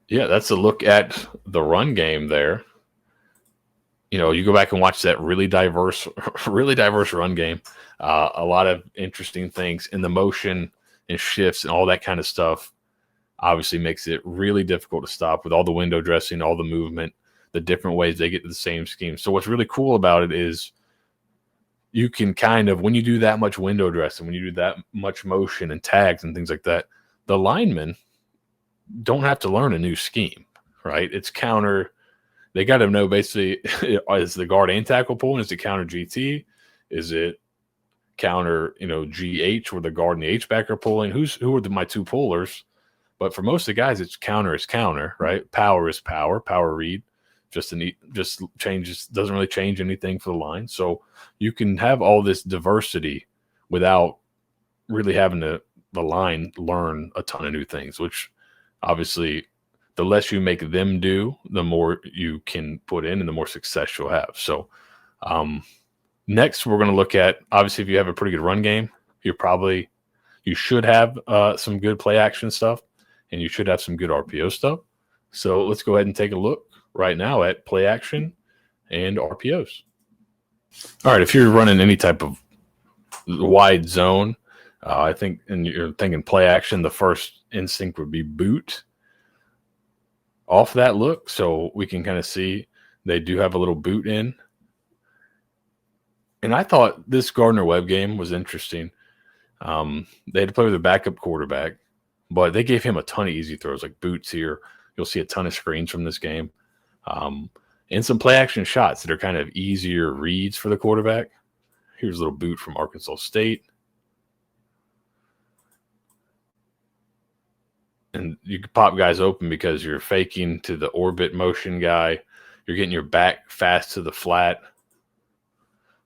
yeah, that's a look at the run game there. You go back and watch that really diverse run game. A lot of interesting things in the motion and shifts and all that kind of stuff. Obviously makes it really difficult to stop with all the window dressing, all the movement, the different ways they get to the same scheme. So what's really cool about it is you can kind of, when you do that much window dressing, when you do that much motion and tags and things like that, the linemen don't have to learn a new scheme, right? It's counter. They got to know basically, is the guard and tackle pulling? Is it counter GT? Is it counter, GH where the guard and the H-back are pulling? Who are my two pullers? But for most of the guys, it's counter, right? Power is power read. Just changes, doesn't really change anything for the line. So you can have all this diversity without really having the line learn a ton of new things, which obviously the less you make them do, the more you can put in and the more success you'll have. So next, we're going to look at, obviously, if you have a pretty good run game, you should have some good play action stuff, and you should have some good RPO stuff. So let's go ahead and take a look right now at play action and RPOs. All right, if you're running any type of wide zone, I think, and you're thinking play action, the first instinct would be boot off that look. So we can kind of see they do have a little boot in. And I thought this Gardner-Webb game was interesting. They had to play with a backup quarterback, but they gave him a ton of easy throws, like boots here. You'll see a ton of screens from this game. And some play action shots that are kind of easier reads for the quarterback. Here's a little boot from Arkansas State. And you can pop guys open because you're faking to the orbit motion guy. You're getting your back fast to the flat.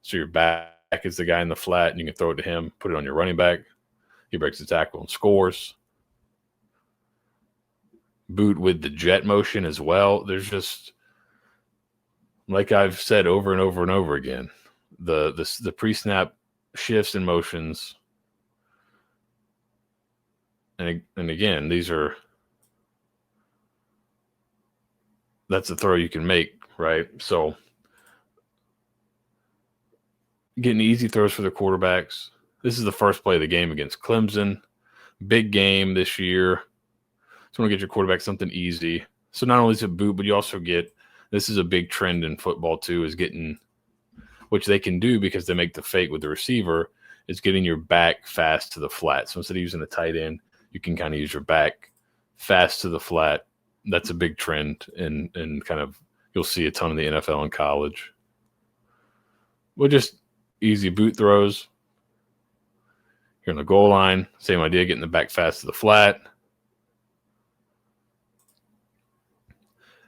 So your back is the guy in the flat, and you can throw it to him, put it on your running back. He breaks the tackle and scores. Boot with the jet motion as well. There's just, like I've said over and over and over again, the pre-snap shifts and motions. And again, that's a throw you can make, right? So getting easy throws for the quarterbacks. This is the first play of the game against Clemson. Big game this year. So want to get your quarterback something easy. So not only is it boot, but you also get, this is a big trend in football too, is getting, which they can do because they make the fake with the receiver, is getting your back fast to the flat. So instead of using a tight end, you can kind of use your back fast to the flat. That's a big trend, and kind of you'll see a ton in the NFL and college. Well, just easy boot throws. You're on the goal line. Same idea, getting the back fast to the flat.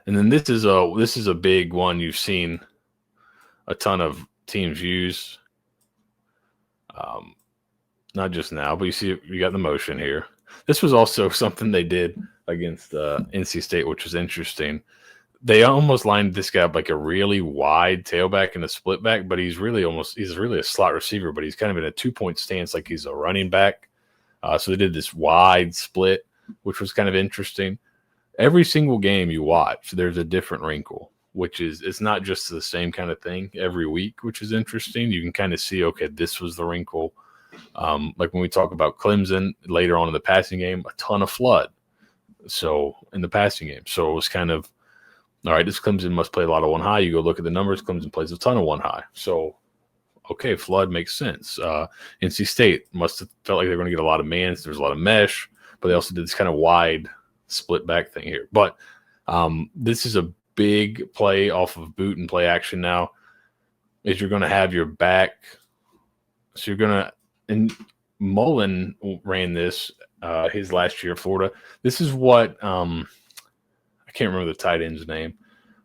And then this is a big one you've seen a ton of teams use. Not just now, but you got the motion here. This was also something they did against NC State, which was interesting. They almost lined this guy up like a really wide tailback and a split back, but he's really a slot receiver, but he's kind of in a 2-point stance like he's a running back. So they did this wide split, which was kind of interesting. Every single game you watch, there's a different wrinkle, which is, it's not just the same kind of thing every week, which is interesting. You can kind of see, okay, this was the wrinkle. Like when we talk about Clemson later on in the passing game, a ton of flood. So in the passing game, so it was kind of, all right, this Clemson must play a lot of one high. You go look at the numbers, Clemson plays a ton of one high. So, okay, flood makes sense. NC State must have felt like they're going to get a lot of man. There's a lot of mesh, but they also did this kind of wide split back thing here. But this is a big play off of boot and play action now, is you're going to have your back. So you're going to, and Mullen ran this his last year at Florida. This is what I can't remember the tight end's name,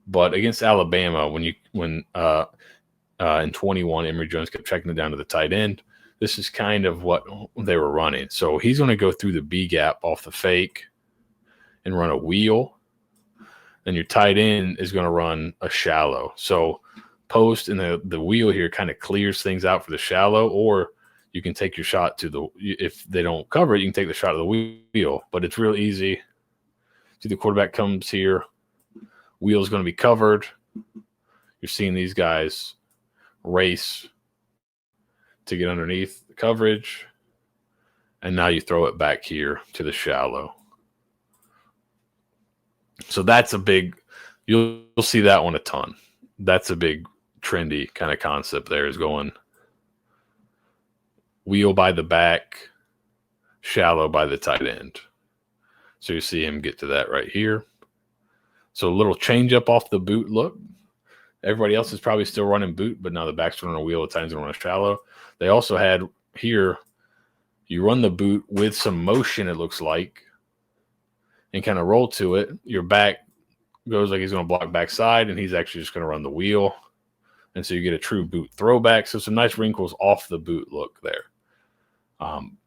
but against Alabama, when in 21, Emory Jones kept checking it down to the tight end. This is kind of what they were running. So he's going to go through the B gap off the fake and run a wheel. Then your tight end is going to run a shallow. So post and the wheel here kind of clears things out for the shallow, or you can take your shot if they don't cover it, you can take the shot of the wheel. But it's real easy. See, the quarterback comes here. Wheel's going to be covered. You're seeing these guys race to get underneath the coverage. And now you throw it back here to the shallow. So that's a big – you'll see that one a ton. That's a big trendy kind of concept there, is going wheel by the back, shallow by the tight end. So you see him get to that right here. So a little change up off the boot look. Everybody else is probably still running boot, but now the back's running a wheel, the tight end's going to run a shallow. They also had here, you run the boot with some motion, it looks like, and kind of roll to it. Your back goes like he's going to block backside, and he's actually just going to run the wheel. And so you get a true boot throwback. So some nice wrinkles off the boot look there.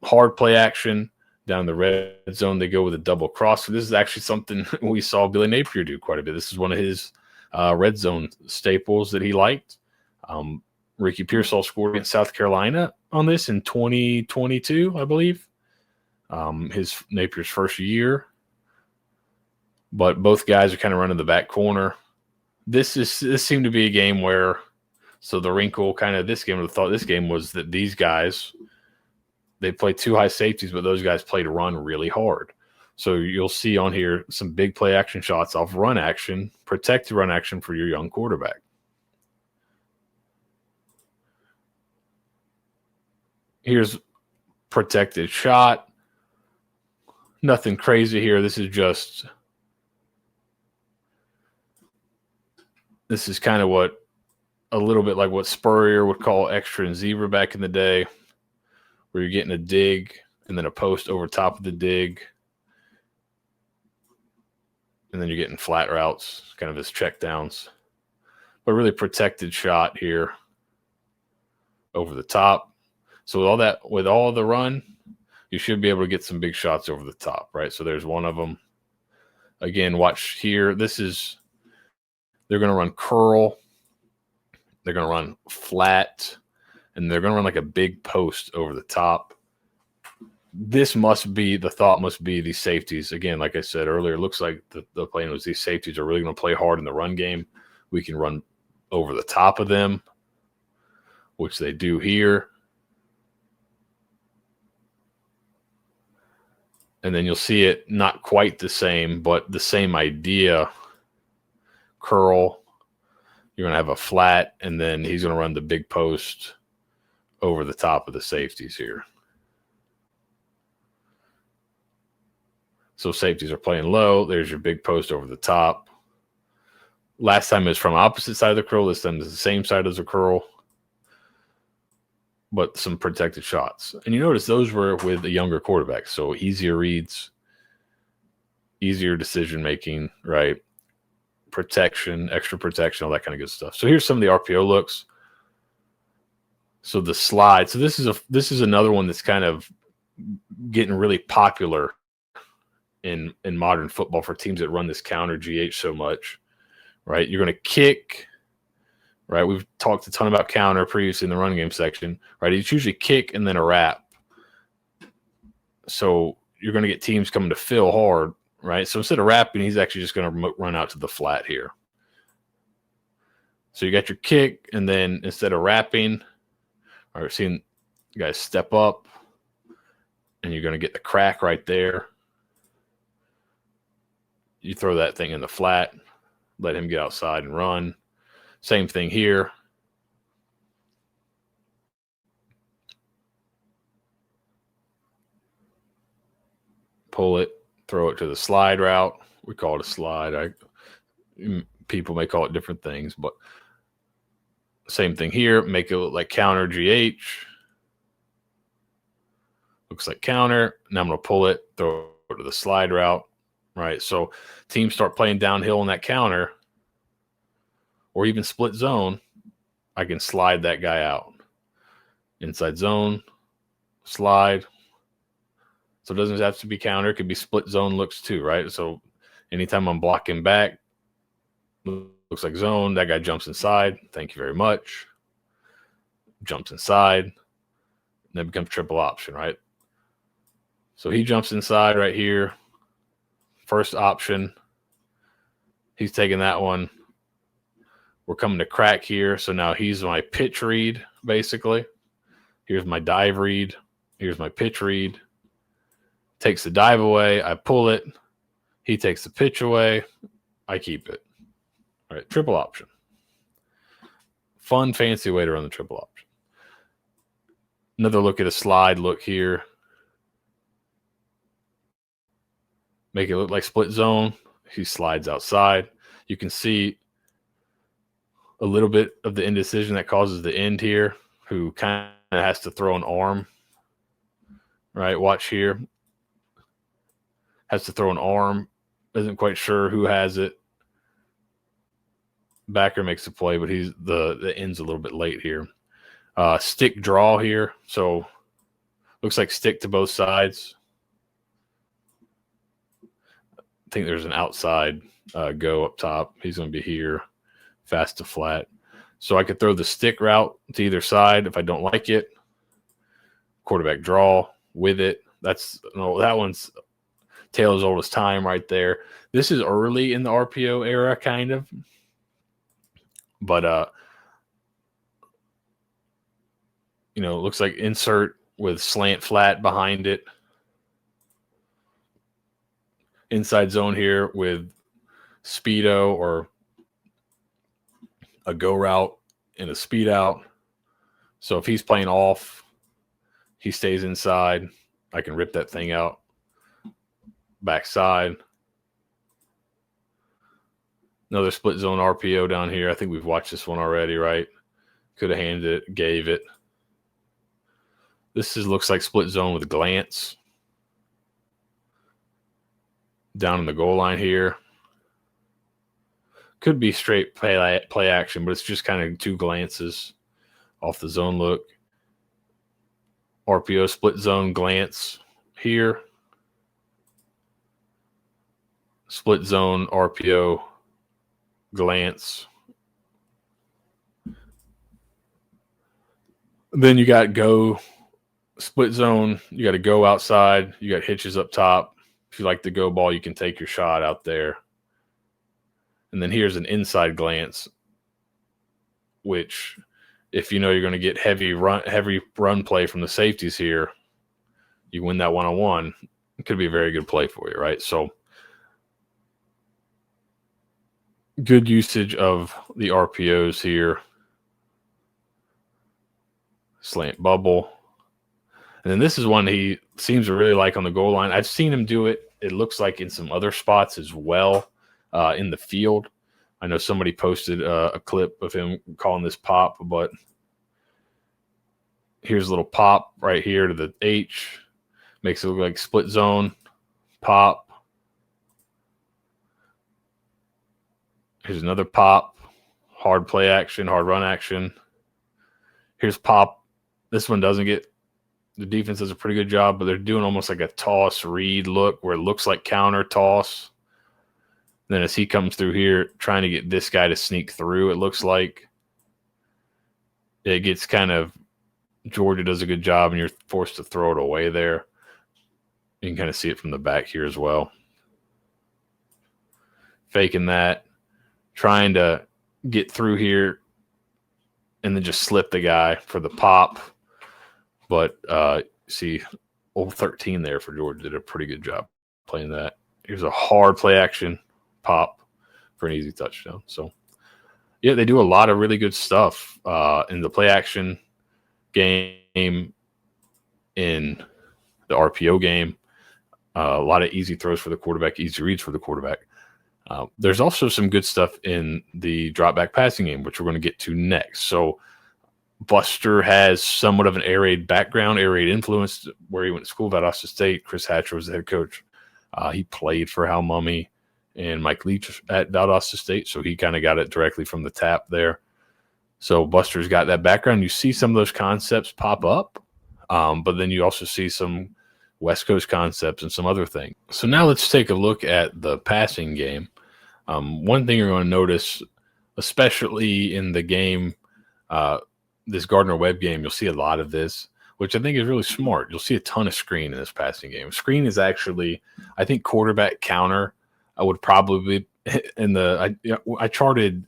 Hard play action. Down the red zone, they go with a double cross. So this is actually something we saw Billy Napier do quite a bit. This is one of his red zone staples that he liked. Ricky Pearsall scored against South Carolina on this in 2022, I believe. His Napier's first year. But both guys are kind of running the back corner. This seemed to be a game where, so the wrinkle kind of this game, the thought this game was that these guys, they played two high safeties, but those guys played run really hard. So you'll see on here some big play action shots off run action, protect the run action for your young quarterback. Here's protected shot. Nothing crazy here. This is kind of what a little bit like what Spurrier would call extra and zebra back in the day, where you're getting a dig and then a post over top of the dig. And then you're getting flat routes, kind of as check downs. But really protected shot here over the top. So with all the run, you should be able to get some big shots over the top, right? So there's one of them. Again, watch here. They're going to run curl. They're going to run flat. And they're going to run like a big post over the top. The thought must be these safeties. Again, like I said earlier, it looks like the plan was these safeties are really going to play hard in the run game. We can run over the top of them, which they do here. And then you'll see it not quite the same, but the same idea. Curl. You're going to have a flat, and then he's going to run the big post over the top of the safeties here. So safeties are playing low. There's your big post over the top. Last time it was from opposite side of the curl. This time it's the same side as the curl, but some protected shots. And you notice those were with a younger quarterback, so easier reads, easier decision-making, right? Protection, extra protection, all that kind of good stuff. So here's some of the RPO looks. So the slide. So this is another one that's kind of getting really popular in modern football for teams that run this counter GH so much, right? You're going to kick, right? We've talked a ton about counter previously in the run game section, right? It's usually kick and then a wrap. So you're going to get teams coming to fill hard, right? So instead of wrapping, he's actually just going to run out to the flat here. So you got your kick, and then instead of wrapping, all right, seeing you guys step up, and you're going to get the crack right there. You throw that thing in the flat, let him get outside and run. Same thing here. Pull it, throw it to the slide route. We call it a slide. People may call it different things, but same thing here. Make it look like counter GH. Looks like counter. Now I'm going to pull it, throw it to the slide route. Right, so teams start playing downhill in that counter or even split zone. I can slide that guy out. Inside zone, slide. So it doesn't have to be counter. It could be split zone looks too, right? So anytime I'm blocking back, looks like zone, that guy jumps inside. Thank you very much. Jumps inside. And then becomes triple option, right? So he jumps inside right here. First option, he's taking that one. We're coming to crack here. So now he's my pitch read, basically. Here's my dive read. Here's my pitch read. Takes the dive away. I pull it. He takes the pitch away. I keep it. All right, triple option. Fun, fancy way to run the triple option. Another look at a slide look here. Make it look like split zone. He slides outside. You can see a little bit of the indecision that causes the end here, who kind of has to throw an arm. Right, watch here. Has to throw an arm. Isn't quite sure who has it. Backer makes the play, but the end's a little bit late here. Stick draw here. So looks like stick to both sides. think there's an outside go up top. He's going to be here, fast to flat. So I could throw the stick route to either side if I don't like it. Quarterback draw with it. That one's tale as old as time right there. This is early in the RPO era, kind of. But, it looks like insert with slant flat behind it. Inside zone here with speedo or a go route and a speed out. So if he's playing off, he stays inside. I can rip that thing out. Backside. Another split zone RPO down here. I think we've watched this one already, right? Could have handed it, gave it. This looks like split zone with a glance. Down in the goal line here. Could be straight play action, but it's just kind of two glances off the zone look. RPO split zone glance here. Split zone RPO glance. Then you got go split zone. You got to go outside. You got hitches up top. If you like the go ball, you can take your shot out there. And then here's an inside glance, which if you know you're going to get heavy run play from the safeties here, you win that one-on-one. It could be a very good play for you, right? So good usage of the RPOs here. Slant bubble. And then this is one he seems to really like on the goal line. I've seen him do it. It looks like in some other spots as well in the field. I know somebody posted a clip of him calling this pop, but here's a little pop right here to the H. Makes it look like split zone, pop. Here's another pop, hard play action, hard run action. Here's pop. This one doesn't get – the defense does a pretty good job, but they're doing almost like a toss read look where it looks like counter toss. Then as he comes through here, trying to get this guy to sneak through, it looks like it gets kind of – Georgia does a good job, and you're forced to throw it away there. You can kind of see it from the back here as well. Faking that, trying to get through here, and then just slip the guy for the pop. But see, old 13 there for Georgia did a pretty good job playing that. Here's a hard play action pop for an easy touchdown. So, yeah, they do a lot of really good stuff in the play action game, in the RPO game. A lot of easy throws for the quarterback, easy reads for the quarterback. There's also some good stuff in the drop back passing game, which we're going to get to next. So Buster has somewhat of an air raid background, air raid influence, where he went to school, Valdosta State. Chris Hatcher was the head coach. He played for Hal Mumme and Mike Leach at Valdosta State, so he kind of got it directly from the tap there. So Buster's got that background. You see some of those concepts pop up, but then you also see some West Coast concepts and some other things. So now let's take a look at the passing game. One thing you're going to notice, especially in the game, this Gardner-Webb game, you'll see a lot of this, which I think is really smart. You'll see a ton of screen in this passing game. Screen is actually, I think, quarterback counter. I would probably in the I charted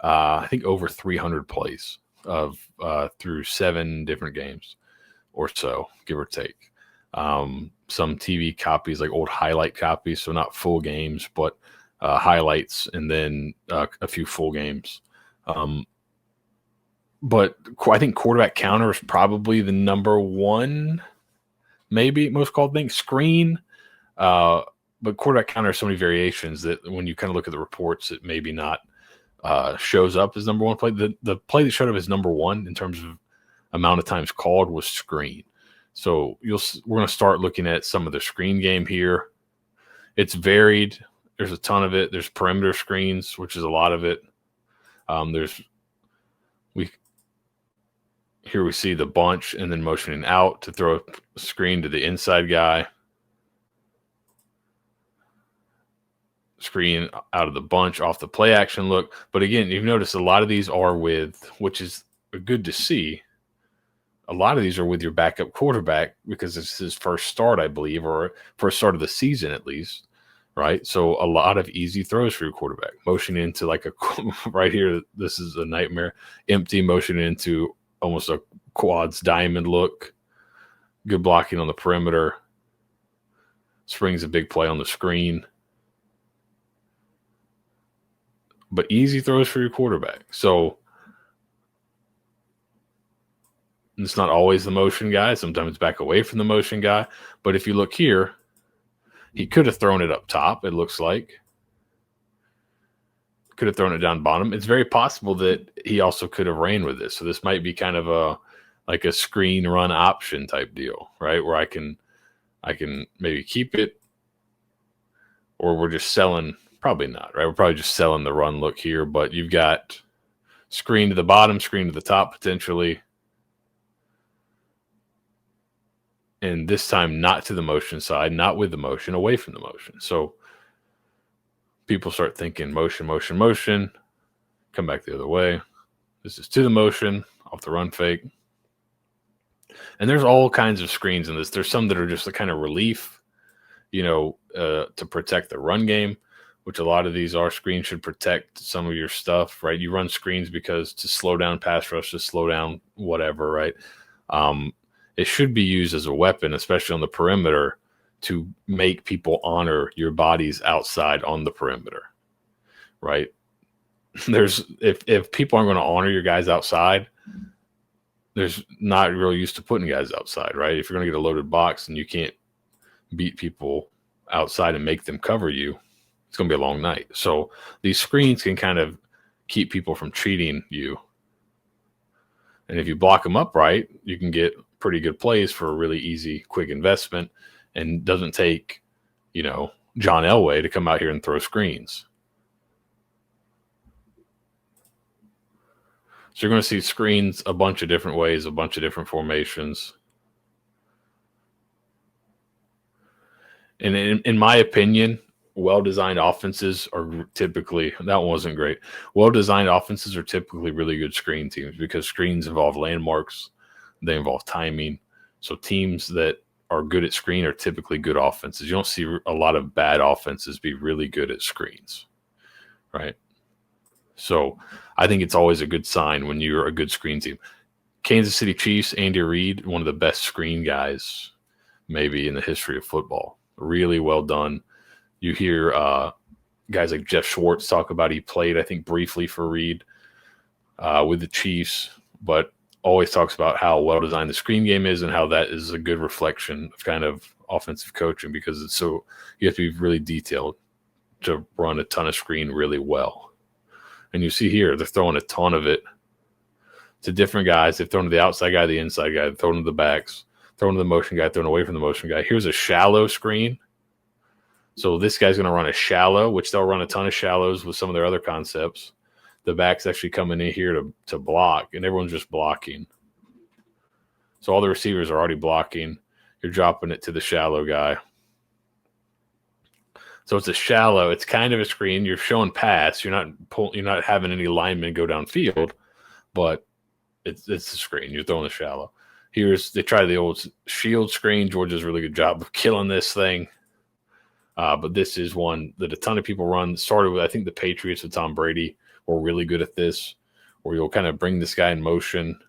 I think over 300 plays of through 7 different games or so, give or take. Some TV copies, like old highlight copies, so not full games, but highlights, and then a few full games. But I think quarterback counter is probably the number one, maybe most called thing. Screen, but quarterback counter has so many variations that when you kind of look at the reports, it maybe not shows up as number one play. The play that showed up as number one in terms of amount of times called was screen. So we're going to start looking at some of the screen game here. It's varied. There's a ton of it. There's perimeter screens, which is a lot of it. Here we see the bunch and then motioning out to throw a screen to the inside guy. screen out of the bunch off the play action look. But again, you've noticed a lot of these are with, which is good to see, a lot of these are with your backup quarterback because it's his first start, I believe, or first start of the season at least, right? So a lot of easy throws for your quarterback. Motion into like a right here, this is a nightmare. Empty motion into almost a quads diamond look. Good blocking on the perimeter. Springs a big play on the screen. But easy throws for your quarterback. So it's not always the motion guy. Sometimes back away from the motion guy. But if you look here, he could have thrown it up top, it looks like. Could have thrown it down bottom. It's very possible that he also could have ran with this. So this might be kind of a screen run option type deal, right? Where I can maybe keep it, or we're just selling. Probably not, right? We're probably just selling the run look here, but you've got screen to the bottom, screen to the top potentially. And this time not to the motion side, not with the motion, away from the motion. So people start thinking motion, motion, motion, come back the other way. This is to the motion, off the run fake. And there's all kinds of screens in this. There's some that are just a kind of relief, to protect the run game, which a lot of these are. Screens should protect some of your stuff, right? You run screens because to slow down pass rush, to slow down whatever, right? It should be used as a weapon, especially on the perimeter, to make people honor your bodies outside on the perimeter, right? If people aren't going to honor your guys outside, there's not real use to putting guys outside, right? If you're going to get a loaded box and you can't beat people outside and make them cover you, it's going to be a long night. So these screens can kind of keep people from cheating you. And if you block them up right, you can get pretty good plays for a really easy, quick investment, and doesn't take, John Elway to come out here and throw screens. So you're going to see screens a bunch of different ways, a bunch of different formations. And in my opinion, well-designed offenses are typically, that one wasn't great. Well-designed offenses are typically really good screen teams because screens involve landmarks. They involve timing. So teams that are good at screen are typically good offenses. You don't see a lot of bad offenses be really good at screens, right? So I think it's always a good sign when you're a good screen team. Kansas City Chiefs, Andy Reid, one of the best screen guys maybe in the history of football. Really well done. You hear guys like Jeff Schwartz talk about he played, I think, briefly for Reid with the Chiefs, but always talks about how well-designed the screen game is and how that is a good reflection of kind of offensive coaching because it's so you have to be really detailed to run a ton of screen really well. And you see here, they're throwing a ton of it to different guys. They've thrown to the outside guy, the inside guy, thrown to the backs, thrown to the motion guy, thrown away from the motion guy. Here's a shallow screen. So this guy's going to run a shallow, which they'll run a ton of shallows with some of their other concepts. The back's actually coming in here to block, and everyone's just blocking. So all the receivers are already blocking. You're dropping it to the shallow guy. So it's a shallow. It's kind of a screen. You're showing pass. You're not having any linemen go downfield, but it's a screen. You're throwing the shallow. They try the old shield screen. Georgia does a really good job of killing this thing. But this is one that a ton of people run. Started with, I think, the Patriots with Tom Brady were really good at this, where you'll kind of bring this guy in motion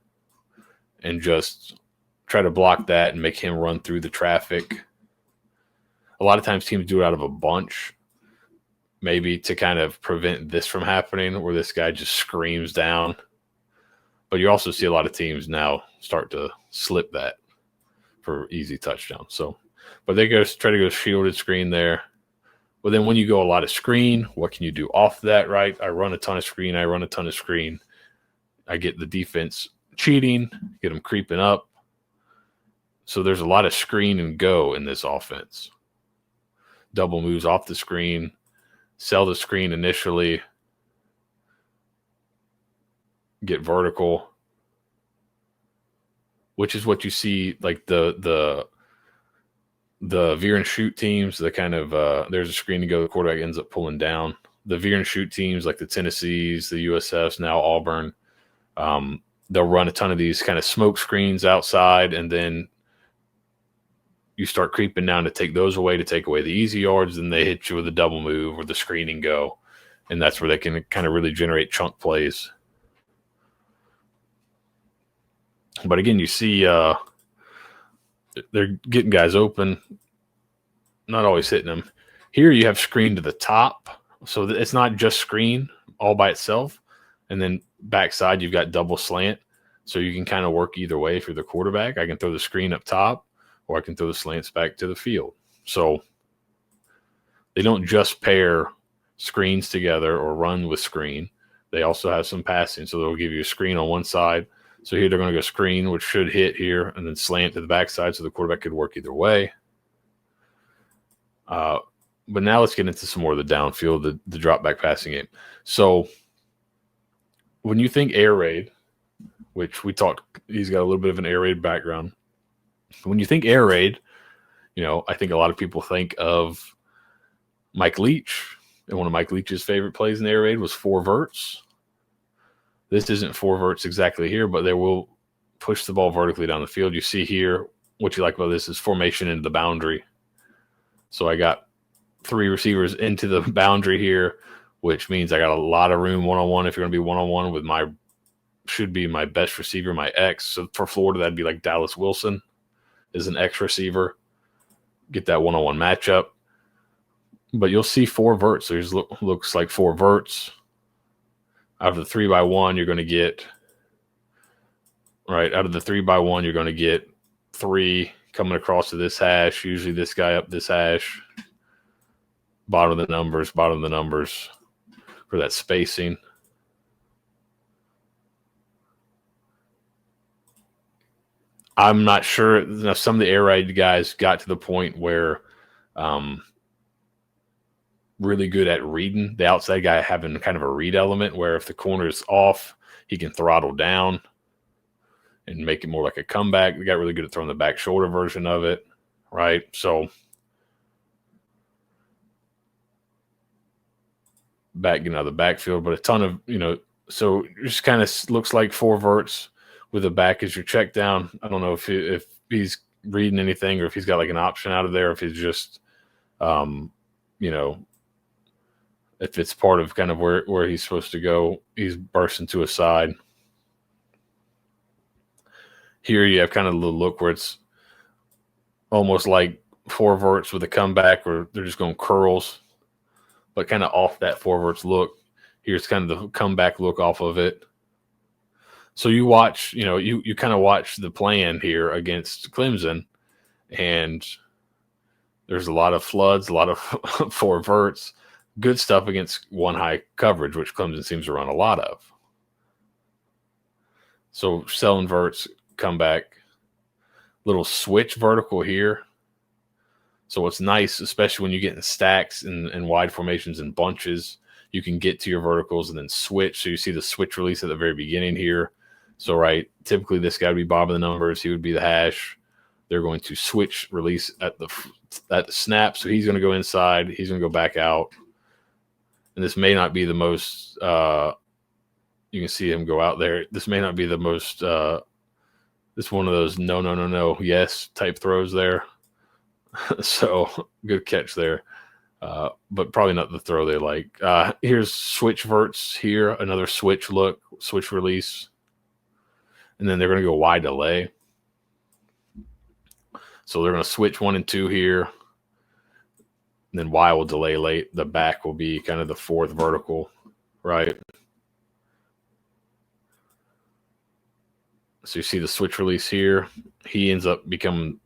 and just try to block that and make him run through the traffic. A lot of times teams do it out of a bunch, maybe to kind of prevent this from happening, where this guy just screams down. But you also see a lot of teams now start to slip that for easy touchdowns. So, but they try to go shielded screen there. But then when you go a lot of screen, what can you do off that, right? I run a ton of screen. I get the defense cheating, get them creeping up. So there's a lot of screen and go in this offense. Double moves off the screen, sell the screen initially, get vertical, which is what you see like the The veer and shoot teams, the kind of there's a screen to go, the quarterback ends up pulling down. The veer and shoot teams like the Tennessees, the USFs, now Auburn, they'll run a ton of these kind of smoke screens outside, and then you start creeping down to take those away, to take away the easy yards, and they hit you with a double move or the screening go, and that's where they can kind of really generate chunk plays. But again, you see they're getting guys open, not always hitting them. Here you have screen to the top, so it's not just screen all by itself, and then backside you've got double slant, so you can kind of work either way. If you're the quarterback, I can throw the screen up top, or I can throw the slants back to the field. So they don't just pair screens together or run with screen. They also have some passing, so they'll give you a screen on one side. So here they're going to go screen, which should hit here, and then slant to the backside, so the quarterback could work either way. But now let's get into some more of the downfield, the drop back passing game. So when you think air raid, which we talked, he's got a little bit of an air raid background. When you think air raid, I think a lot of people think of Mike Leach, and one of Mike Leach's favorite plays in air raid was 4 verts. This isn't 4 verts exactly here, but they will push the ball vertically down the field. You see here, what you like about this is formation into the boundary. So I got 3 receivers into the boundary here, which means I got a lot of room one-on-one. If you're going to be one-on-one with should be my best receiver, my X. So for Florida, that'd be like Dallas Wilson is an X receiver. Get that one-on-one matchup. But you'll see 4 verts. So here's looks like 4 verts. Out of the 3x1, you're going to get out of the 3x1, you're going to get 3 coming across to this hash. Usually this guy up this hash. Bottom of the numbers for that spacing. I'm not sure. Now, some of the air raid guys got to the point where really good at reading. The outside guy having kind of a read element where if the corner is off, he can throttle down and make it more like a comeback. They got really good at throwing the back shoulder version of it, right? So getting out of the backfield, but a ton of, so it just kind of looks like 4 verts with the back as your check down. I don't know if he's reading anything or if he's got like an option out of there, if he's just, if it's part of kind of where he's supposed to go, he's bursting to a side. Here you have kind of a little look where it's almost like 4 verts with a comeback, or they're just going curls, but kind of off that 4 verts look. Here's kind of the comeback look off of it. So you watch, you kind of watch the plan here against Clemson, and there's a lot of floods, a lot of 4 verts, good stuff against one high coverage, which Clemson seems to run a lot of. So selling verts, comeback, little switch vertical here. So what's nice, especially when you get in stacks and wide formations and bunches, you can get to your verticals and then switch. So you see the switch release at the very beginning here. So, typically this guy would be bottom of the numbers. He would be the hash. They're going to switch release at the snap. So he's going to go inside. He's going to go back out. And this may not be the most you can see him go out there. This may not be the most this one of those no, yes type throws there. So good catch there. But probably not the throw they like. Here's switch verts here, another switch look, switch release. And then they're going to go wide delay. So they're going to switch 1 and 2 here. And then Y will delay late. The back will be kind of the 4th vertical, right? So you see the switch release here. He ends up becoming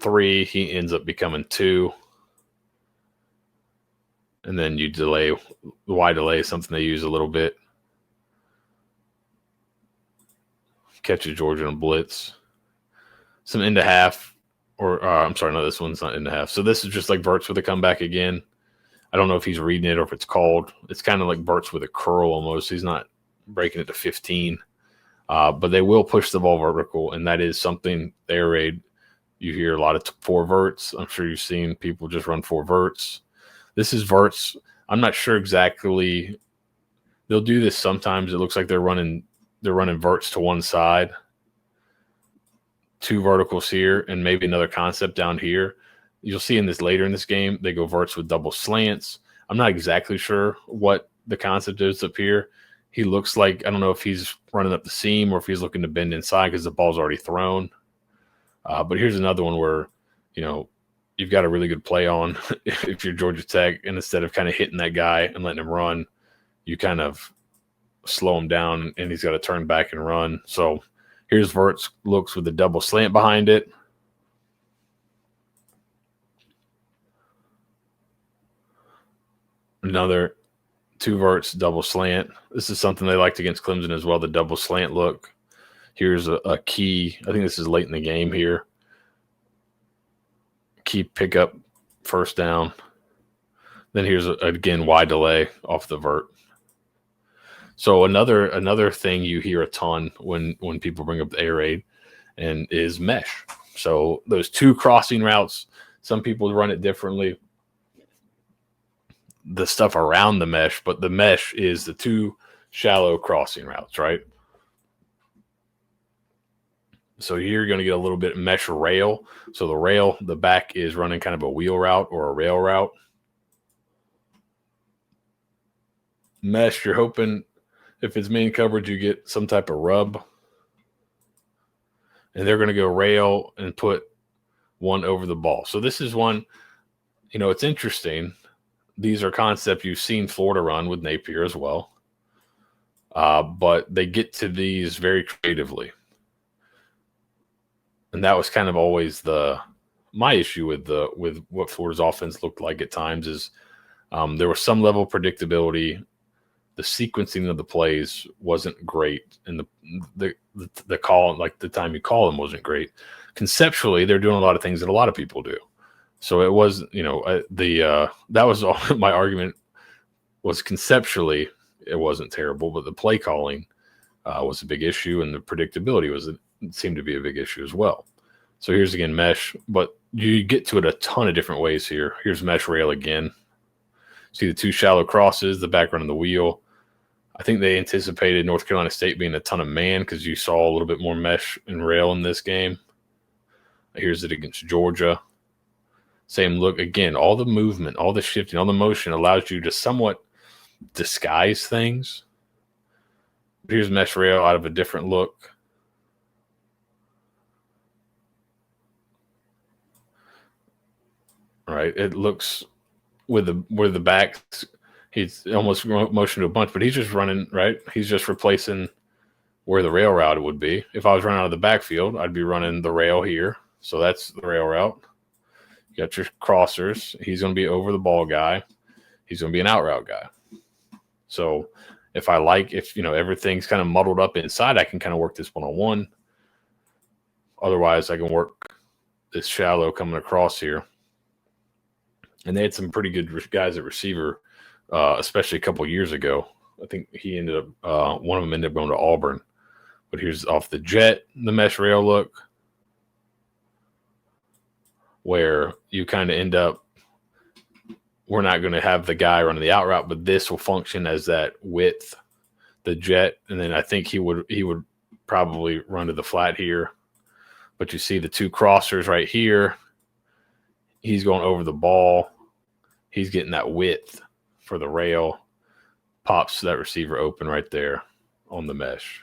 3. He ends up becoming 2. And then you delay. The Y delay is something they use a little bit. Catches Georgia in a blitz. Some end to half. I'm sorry, no, this one's not end to half. So this is just like verts with a comeback again. I don't know if he's reading it or if it's called. It's kind of like verts with a curl almost. He's not breaking it to 15. But they will push the ball vertical, and that is something air raid You hear a lot of four verts. I'm sure you've seen people just run four verts. This is verts. I'm not sure exactly. They'll do this sometimes. It looks like they're running verts to one side, two verticals here, and maybe another concept down here. You'll see in this later in this game, they go verts with double slants. I'm not exactly sure what the concept is up here. He looks like, I don't know if he's running up the seam or if he's looking to bend inside because the ball's already thrown. But here's another one where, you've got a really good play on if you're Georgia Tech, and instead of kind of hitting that guy and letting him run, you kind of slow him down and he's got to turn back and run. So here's verts looks with the double slant behind it. Another two verts, double slant. This is something they liked against Clemson as well, the double slant look. Here's a key. I think this is late in the game here. Key pickup, first down. Then here's, again, wide delay off the vert. So another thing you hear a ton when people bring up the air raid and is mesh. So those two crossing routes, some people run it differently. The stuff around the mesh, but the mesh is the two shallow crossing routes, right? So you're going to get a little bit mesh rail. So the rail, the back is running kind of a wheel route or a rail route. Mesh, you're hoping if it's main coverage, you get some type of rub. And they're going to go rail and put one over the ball. So this is one, it's interesting. These are concepts you've seen Florida run with Napier as well. But they get to these very creatively. And that was kind of always my issue with what Florida's offense looked like at times is there was some level of predictability. The sequencing of the plays wasn't great, and the call, like the time you call them, wasn't great. Conceptually, they're doing a lot of things that a lot of people do. So it was, that was all my argument was conceptually it wasn't terrible, but the play calling was a big issue, and the predictability seemed to be a big issue as well. So here's again mesh, but you get to it a ton of different ways here. Here's mesh rail again. See the two shallow crosses, the back run of the wheel. I think they anticipated North Carolina State being a ton of man because you saw a little bit more mesh and rail in this game. Here's it against Georgia. Same look. Again, all the movement, all the shifting, all the motion allows you to somewhat disguise things. Here's mesh rail out of a different look. All right, it looks where the back, he's almost motioned to a bunch, but he's just running, right? He's just replacing where the rail route would be. If I was running out of the backfield, I'd be running the rail here. So that's the rail route. You got your crossers. He's going to be over the ball guy. He's going to be an out route guy. So if everything's kind of muddled up inside, I can kind of work this one-on-one. Otherwise, I can work this shallow coming across here. And they had some pretty good guys at receiver, especially a couple years ago. I think he ended up, one of them ended up going to Auburn. But here's off the jet, the mesh rail look, where you kind of end up, we're not going to have the guy running the out route, but this will function as that width, the jet. And then I think he would probably run to the flat here. But you see the two crossers right here. He's going over the ball. He's getting that width for the rail. Pops that receiver open right there on the mesh.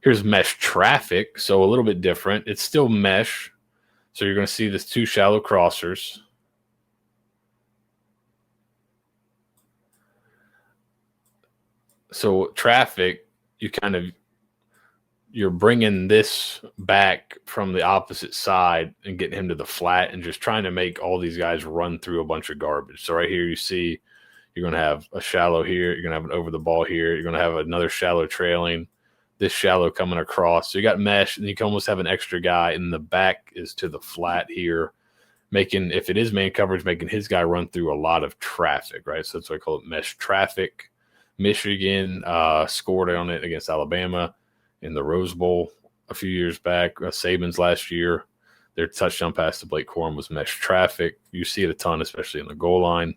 Here's mesh traffic, so a little bit different. It's still mesh. So you're going to see this two shallow crossers. So traffic, you're bringing this back from the opposite side and getting him to the flat and just trying to make all these guys run through a bunch of garbage. So right here you see you're going to have a shallow here. You're going to have an over the ball here. You're going to have another shallow trailing, this shallow coming across. So you got mesh, and you can almost have an extra guy, and the back is to the flat here, making, if it is man coverage, making his guy run through a lot of traffic, right? So that's why I call it mesh traffic. Michigan scored on it against Alabama in the Rose Bowl a few years back. Saban's last year. Their touchdown pass to Blake Corum was mesh traffic. You see it a ton, especially in the goal line.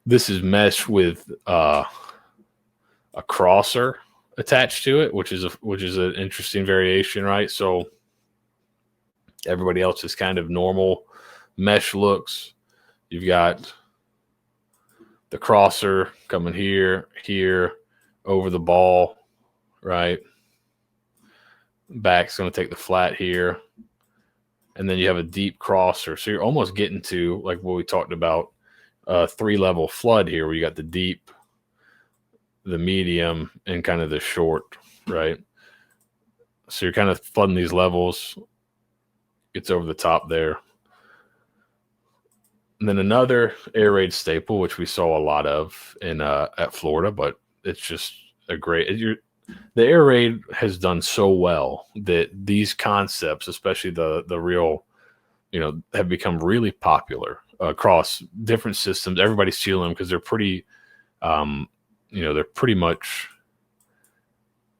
This is mesh with a crosser attached to it, which is an interesting variation, right? So everybody else is kind of normal mesh looks. You've got the crosser coming here, over the ball, right? Back's going to take the flat here. And then you have a deep crosser. So you're almost getting to, like what we talked about, 3-level flood here, where you got the deep, the medium, and kind of the short, right? So you're kind of flooding these levels. It's over the top there. And then another air raid staple, which we saw a lot of in at Florida, but it's just a great. The air raid has done so well that these concepts, especially the real, have become really popular across different systems. Everybody's stealing them because they're pretty, they're pretty much,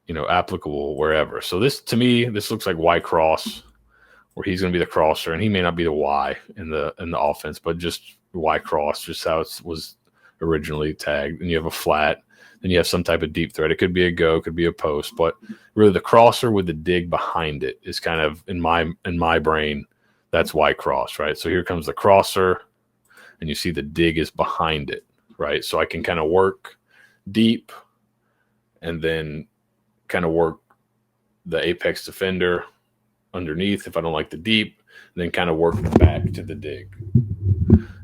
applicable wherever. So to me, this looks like Y cross, where he's going to be the crosser, and he may not be the Y in the offense, but just Y cross, just how it was originally tagged. And you have a flat, then you have some type of deep threat. It could be a go, could be a post, but really the crosser with the dig behind it is kind of in my brain. That's Y cross, right? So here comes the crosser, and you see the dig is behind it, right? So I can kind of work deep, and then kind of work the apex defender underneath if I don't like the deep, and then kind of work back to the dig,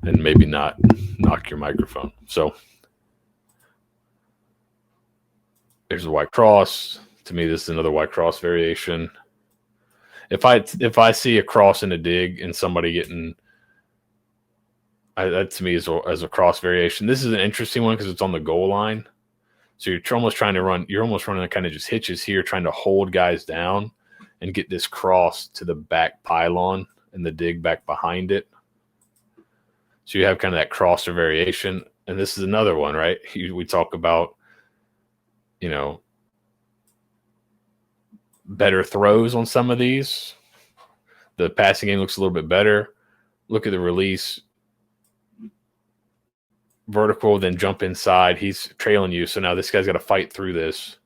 and maybe not knock your microphone. So there's a Y cross. To me, this is another Y cross variation. If I see a cross in a dig and somebody getting, that to me is as a cross variation. This is an interesting one because it's on the goal line. So you're almost running kind of just hitches here, trying to hold guys down and get this cross to the back pylon and the dig back behind it. So you have kind of that crosser variation. And this is another one, right? We talk about, better throws on some of these. The passing game looks a little bit better. Look at the release. Vertical, then jump inside. He's trailing you. So now this guy's got to fight through this,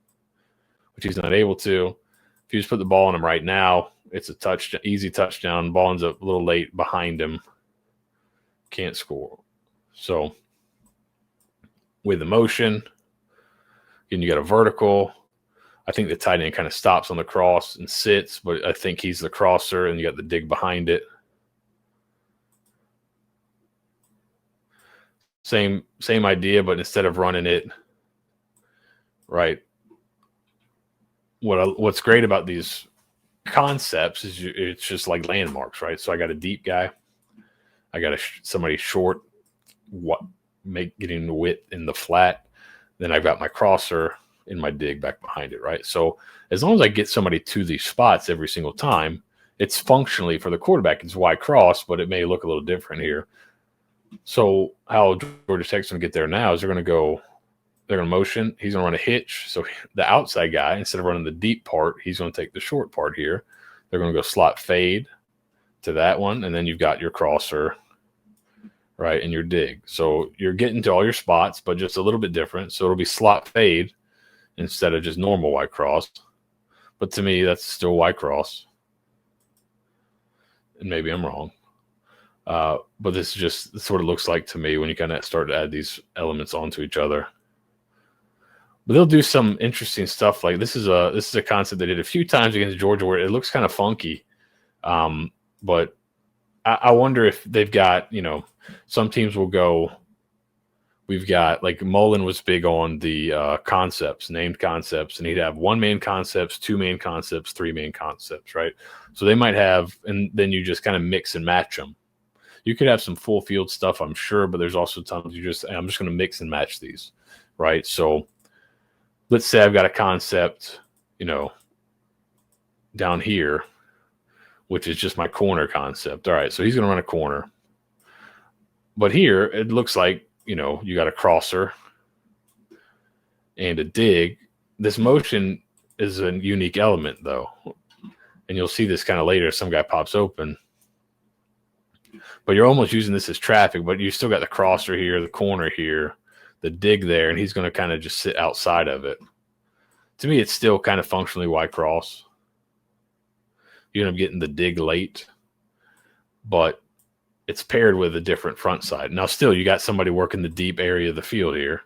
which he's not able to. If you just put the ball on him right now, it's a easy touchdown. Ball ends up a little late behind him. Can't score. So with the motion, and you got a vertical. I think the tight end kind of stops on the cross and sits, but I think he's the crosser, and you got the dig behind it. Same idea, but instead of running it right, what's great about these concepts is it's just like landmarks, right? So I got a deep guy, I got somebody short, getting the width in the flat, then I've got my crosser in my dig back behind it, right? So as long as I get somebody to these spots every single time, it's functionally for the quarterback, it's Y cross, but it may look a little different here. So how Georgia Tech's going to get there now is they're going to motion. He's going to run a hitch. So the outside guy, instead of running the deep part, he's going to take the short part here. They're going to go slot fade to that one, and then you've got your crosser, right, and your dig. So you're getting to all your spots, but just a little bit different. So it'll be slot fade instead of just normal Y cross. But to me, that's still Y cross. And maybe I'm wrong. But this sort of looks like to me when you kind of start to add these elements onto each other. But they'll do some interesting stuff. Like this is a concept they did a few times against Georgia where it looks kind of funky. But I wonder if they've got, some teams will go, we've got, like Mullen was big on the concepts, named concepts, and he'd have one main concepts, two main concepts, three main concepts, right? So they might have, and then you just kind of mix and match them. You could have some full field stuff, I'm sure, but there's also times I'm just going to mix and match these, right? So let's say I've got a concept, down here, which is just my corner concept. All right, so he's going to run a corner. But here, it looks like, you got a crosser and a dig. This motion is a unique element, though. And you'll see this kind of later. Some guy pops open. But you're almost using this as traffic, but you still got the crosser here, the corner here, the dig there, and he's going to kind of just sit outside of it. To me, it's still kind of functionally wide cross. You end up getting the dig late, but it's paired with a different front side. Now, still, you got somebody working the deep area of the field here.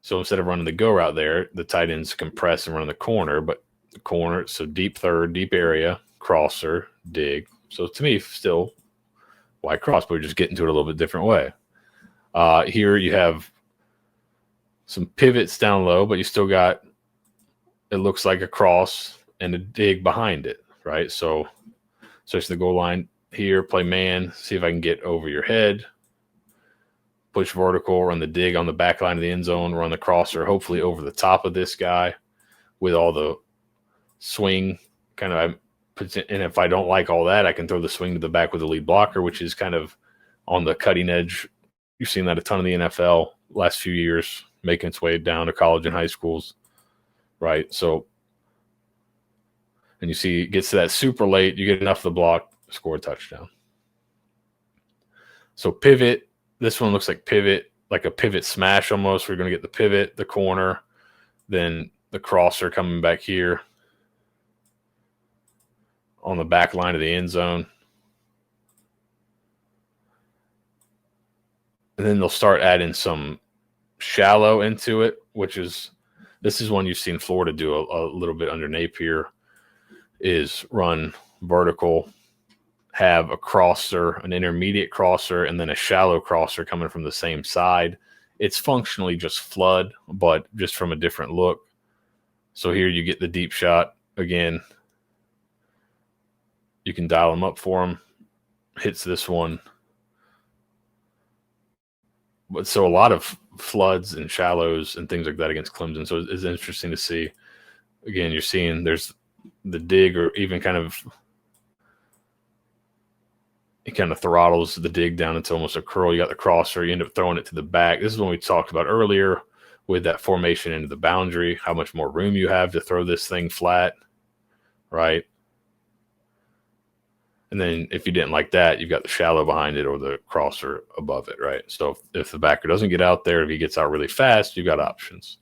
So instead of running the go route there, the tight ends compress and run the corner, but the corner, so deep third, deep area, crosser, dig. So to me, still wide cross, but we're just getting to it a little bit different way. Here you have some pivots down low, but you still got, it looks like a cross and a dig behind it, right? So search the goal line here, play man, see if I can get over your head, push vertical, run the dig on the back line of the end zone, run the crosser, hopefully over the top of this guy with all the swing kind of. And if I don't like all that, I can throw the swing to the back with the lead blocker, which is kind of on the cutting edge. You've seen that a ton in the NFL last few years, making its way down to college and high schools, right? So, and you see it gets to that super late, you get enough of the block, score a touchdown. So pivot, this one looks like pivot, like a pivot smash almost. We're going to get the pivot, the corner, then the crosser coming back here on the back line of the end zone. And then they'll start adding some shallow into it, this is one you've seen Florida do a little bit under Napier, is run vertical, have a crosser, an intermediate crosser, and then a shallow crosser coming from the same side. It's functionally just flood, but just from a different look. So here you get the deep shot again. You can dial him up for him. Hits this one. But so a lot of floods and shallows and things like that against Clemson. So it's interesting to see. Again, you're seeing there's the dig, or even it kind of throttles the dig down into almost a curl. You got the crosser. You end up throwing it to the back. This is what we talked about earlier with that formation into the boundary, how much more room you have to throw this thing flat, right? And then if you didn't like that, you've got the shallow behind it or the crosser above it, right? So if the backer doesn't get out there, if he gets out really fast, you've got options.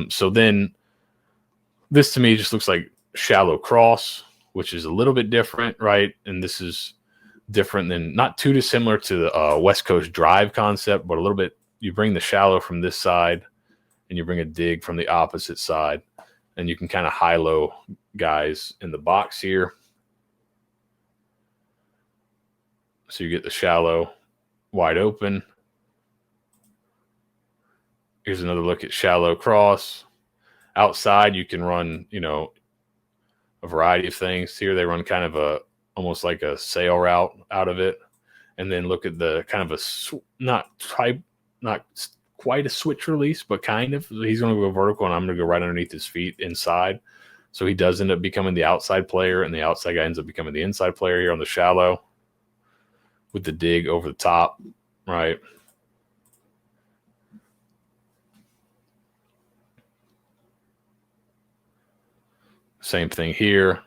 So then this to me just looks like shallow cross, which is a little bit different, right? And this is different than, not too dissimilar to the West Coast drive concept, but a little bit, you bring the shallow from this side and you bring a dig from the opposite side, and you can kind of high-low guys in the box here. So you get the shallow wide open. Here's another look at shallow cross. Outside, you can run, a variety of things. Here they run kind of almost like a sail route out of it. And then look at the kind of not quite a switch release, but kind of. He's going to go vertical, and I'm going to go right underneath his feet inside. So he does end up becoming the outside player, and the outside guy ends up becoming the inside player here on the shallow, with the dig over the top, right? Same thing here.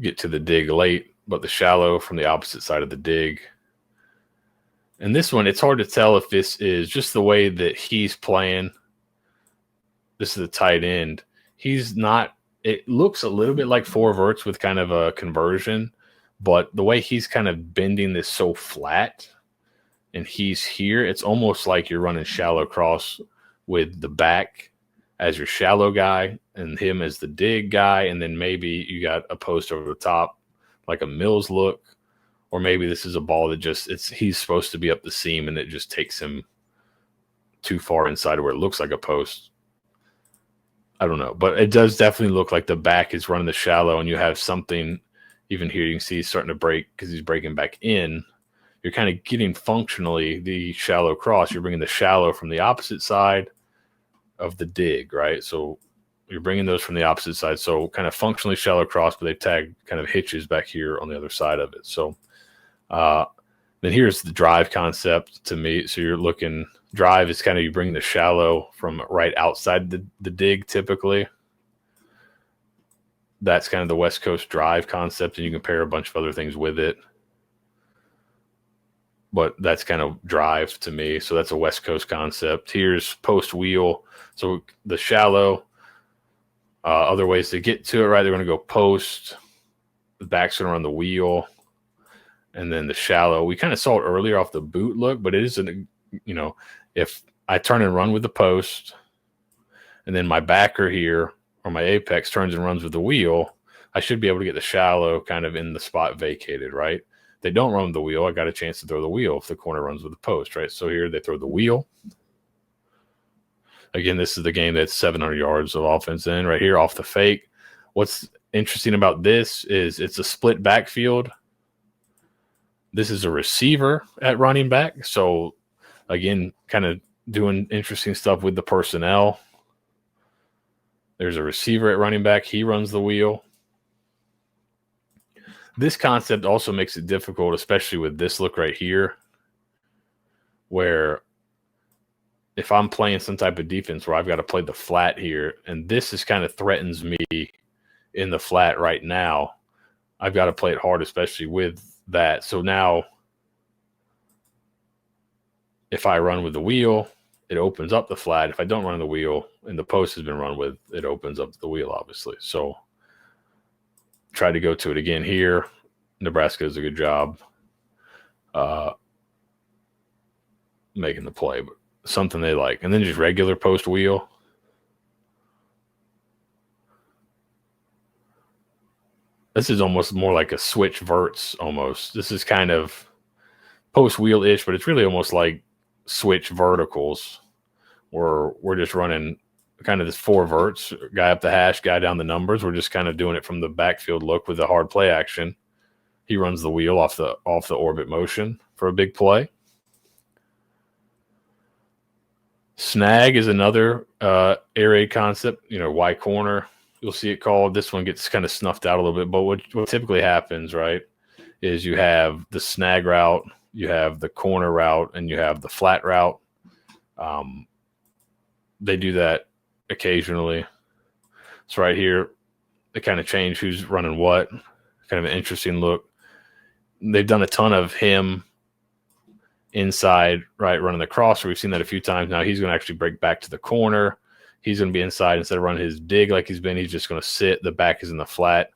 Get to the dig late, but the shallow from the opposite side of the dig. And this one, it's hard to tell if this is just the way that he's playing. This is the tight end. He's not, it looks a little bit like four verts with kind of a conversion, but the way he's kind of bending this so flat and he's here, it's almost like you're running shallow cross with the back as your shallow guy and him as the dig guy. And then maybe you got a post over the top, like a Mills look, or maybe this is a ball that he's supposed to be up the seam and it just takes him too far inside where it looks like a post. I don't know, but it does definitely look like the back is running the shallow, and you have something. Even here, you can see he's starting to break because he's breaking back in. You're kind of getting functionally the shallow cross. You're bringing the shallow from the opposite side of the dig, right? So you're bringing those from the opposite side. So kind of functionally shallow cross, but they tag kind of hitches back here on the other side of it. So then here's the drive concept to me. So you're looking, drive is kind of, you bring the shallow from right outside the dig typically. that's kind of the West Coast drive concept, and you can pair a bunch of other things with it. But that's kind of drive to me. So that's a West Coast concept. Here's post wheel. So the shallow, other ways to get to it, right? They're going to go post. The back's going to run the wheel. And then the shallow. We kind of saw it earlier off the boot look, but it isn't, if I turn and run with the post, and then my backer here, or my apex, turns and runs with the wheel, I should be able to get the shallow kind of in the spot vacated, right? They don't run with the wheel, I got a chance to throw the wheel if the corner runs with the post, right? So here they throw the wheel. Again, this is the game that's 700 yards of offense in right here off the fake. What's interesting about this is it's a split backfield. This is a receiver at running back. So again, kind of doing interesting stuff with the personnel. There's a receiver at running back. He runs the wheel. This concept also makes it difficult, especially with this look right here, where if I'm playing some type of defense where I've got to play the flat here, and this is kind of threatens me in the flat right now, I've got to play it hard, especially with that. So now if I run with the wheel, it opens up the flat. If I don't run the wheel and the post has been run with, it opens up the wheel, obviously. So try to go to it again here. Nebraska does a good job making the play, but something they like. And then just regular post wheel. This is almost more like a switch verts almost. This is kind of post wheel-ish, but it's really almost like switch verticals where we're just running kind of this 4 verts, guy up the hash, guy down the numbers. We're just kind of doing it from the backfield look with the hard play action. He runs the wheel off the orbit motion for a big play. Snag is another air raid concept, Y corner. You'll see it called. This one gets kind of snuffed out a little bit, but what typically happens, right, is you have the snag route, you have the corner route, and you have the flat route. They do that occasionally. So right here, they kind of change who's running what. Kind of an interesting look. They've done a ton of him inside, right, running the crosser. We've seen that a few times now. He's going to actually break back to the corner. He's going to be inside instead of running his dig like he's been. He's just going to sit. The back is in the flat.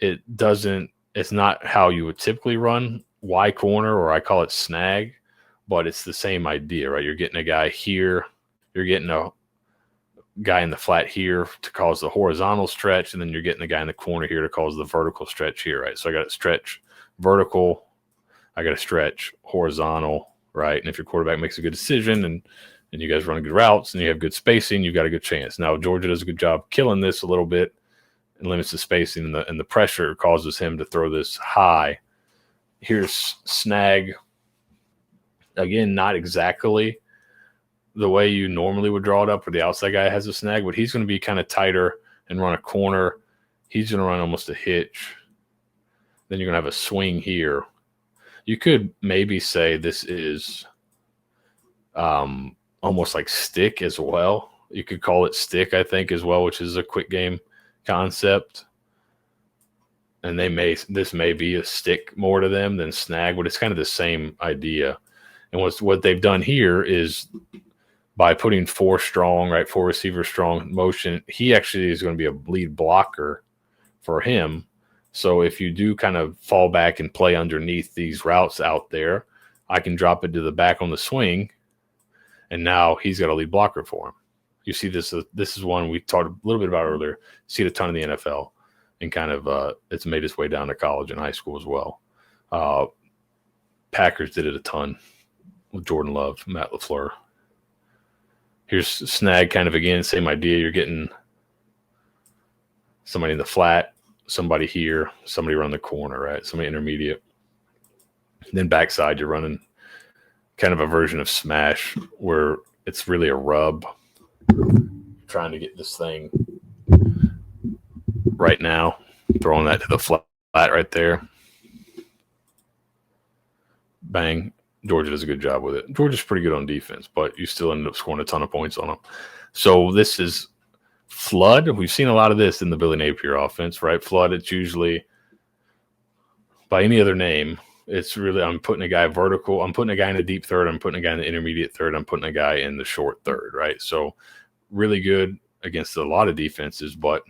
It's not how you would typically run Y corner, or I call it snag, but it's the same idea, right? You're getting a guy here. You're getting a guy in the flat here to cause the horizontal stretch, and then you're getting the guy in the corner here to cause the vertical stretch here, right? So I got to stretch vertical. I got to stretch horizontal, right? And if your quarterback makes a good decision and you guys run good routes and you have good spacing, you've got a good chance. Now, Georgia does a good job killing this a little bit and limits the spacing, and the pressure causes him to throw this high. Here's snag. Again, not exactly the way you normally would draw it up where the outside guy has a snag, but he's going to be kind of tighter and run a corner. He's going to run almost a hitch. Then you're going to have a swing here. You could maybe say this is almost like stick as well. You could call it stick, I think, as well, which is a quick game concept. And this may be a stick more to them than snag, but it's kind of the same idea. And what they've done here is by putting 4 strong, right, 4 receiver strong motion, he actually is going to be a lead blocker for him. So if you do kind of fall back and play underneath these routes out there, I can drop it to the back on the swing, and now he's got a lead blocker for him. You see this is one we talked a little bit about earlier. See it a ton in the NFL, and kind of it's made its way down to college and high school as well. Packers did it a ton with Jordan Love, Matt LaFleur. Here's snag, kind of again, same idea. You're getting somebody in the flat, somebody here, somebody around the corner, right? Somebody intermediate. Then backside, you're running kind of a version of smash where it's really a rub. Trying to get this thing right now, throwing that to the flat right there. Bang. Georgia does a good job with it. Georgia's pretty good on defense, but you still ended up scoring a ton of points on them. So this is Flood, we've seen a lot of this in the Billy Napier offense, right? Flood, it's usually by any other name. It's really, I'm putting a guy vertical. I'm putting a guy in the deep third. I'm putting a guy in the intermediate third. I'm putting a guy in the short third, right? So really good against a lot of defenses, but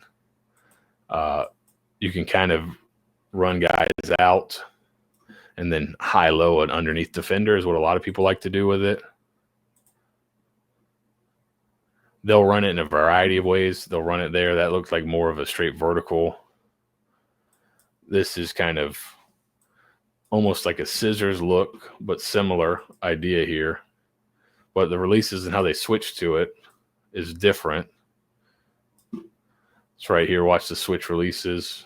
you can kind of run guys out and then high-low and underneath defender is what a lot of people like to do with it. They'll run it in a variety of ways. They'll run it there. That looks like more of a straight vertical. This is kind of almost like a scissors look, but similar idea here. But the releases and how they switch to it is different. It's right here. Watch the switch releases.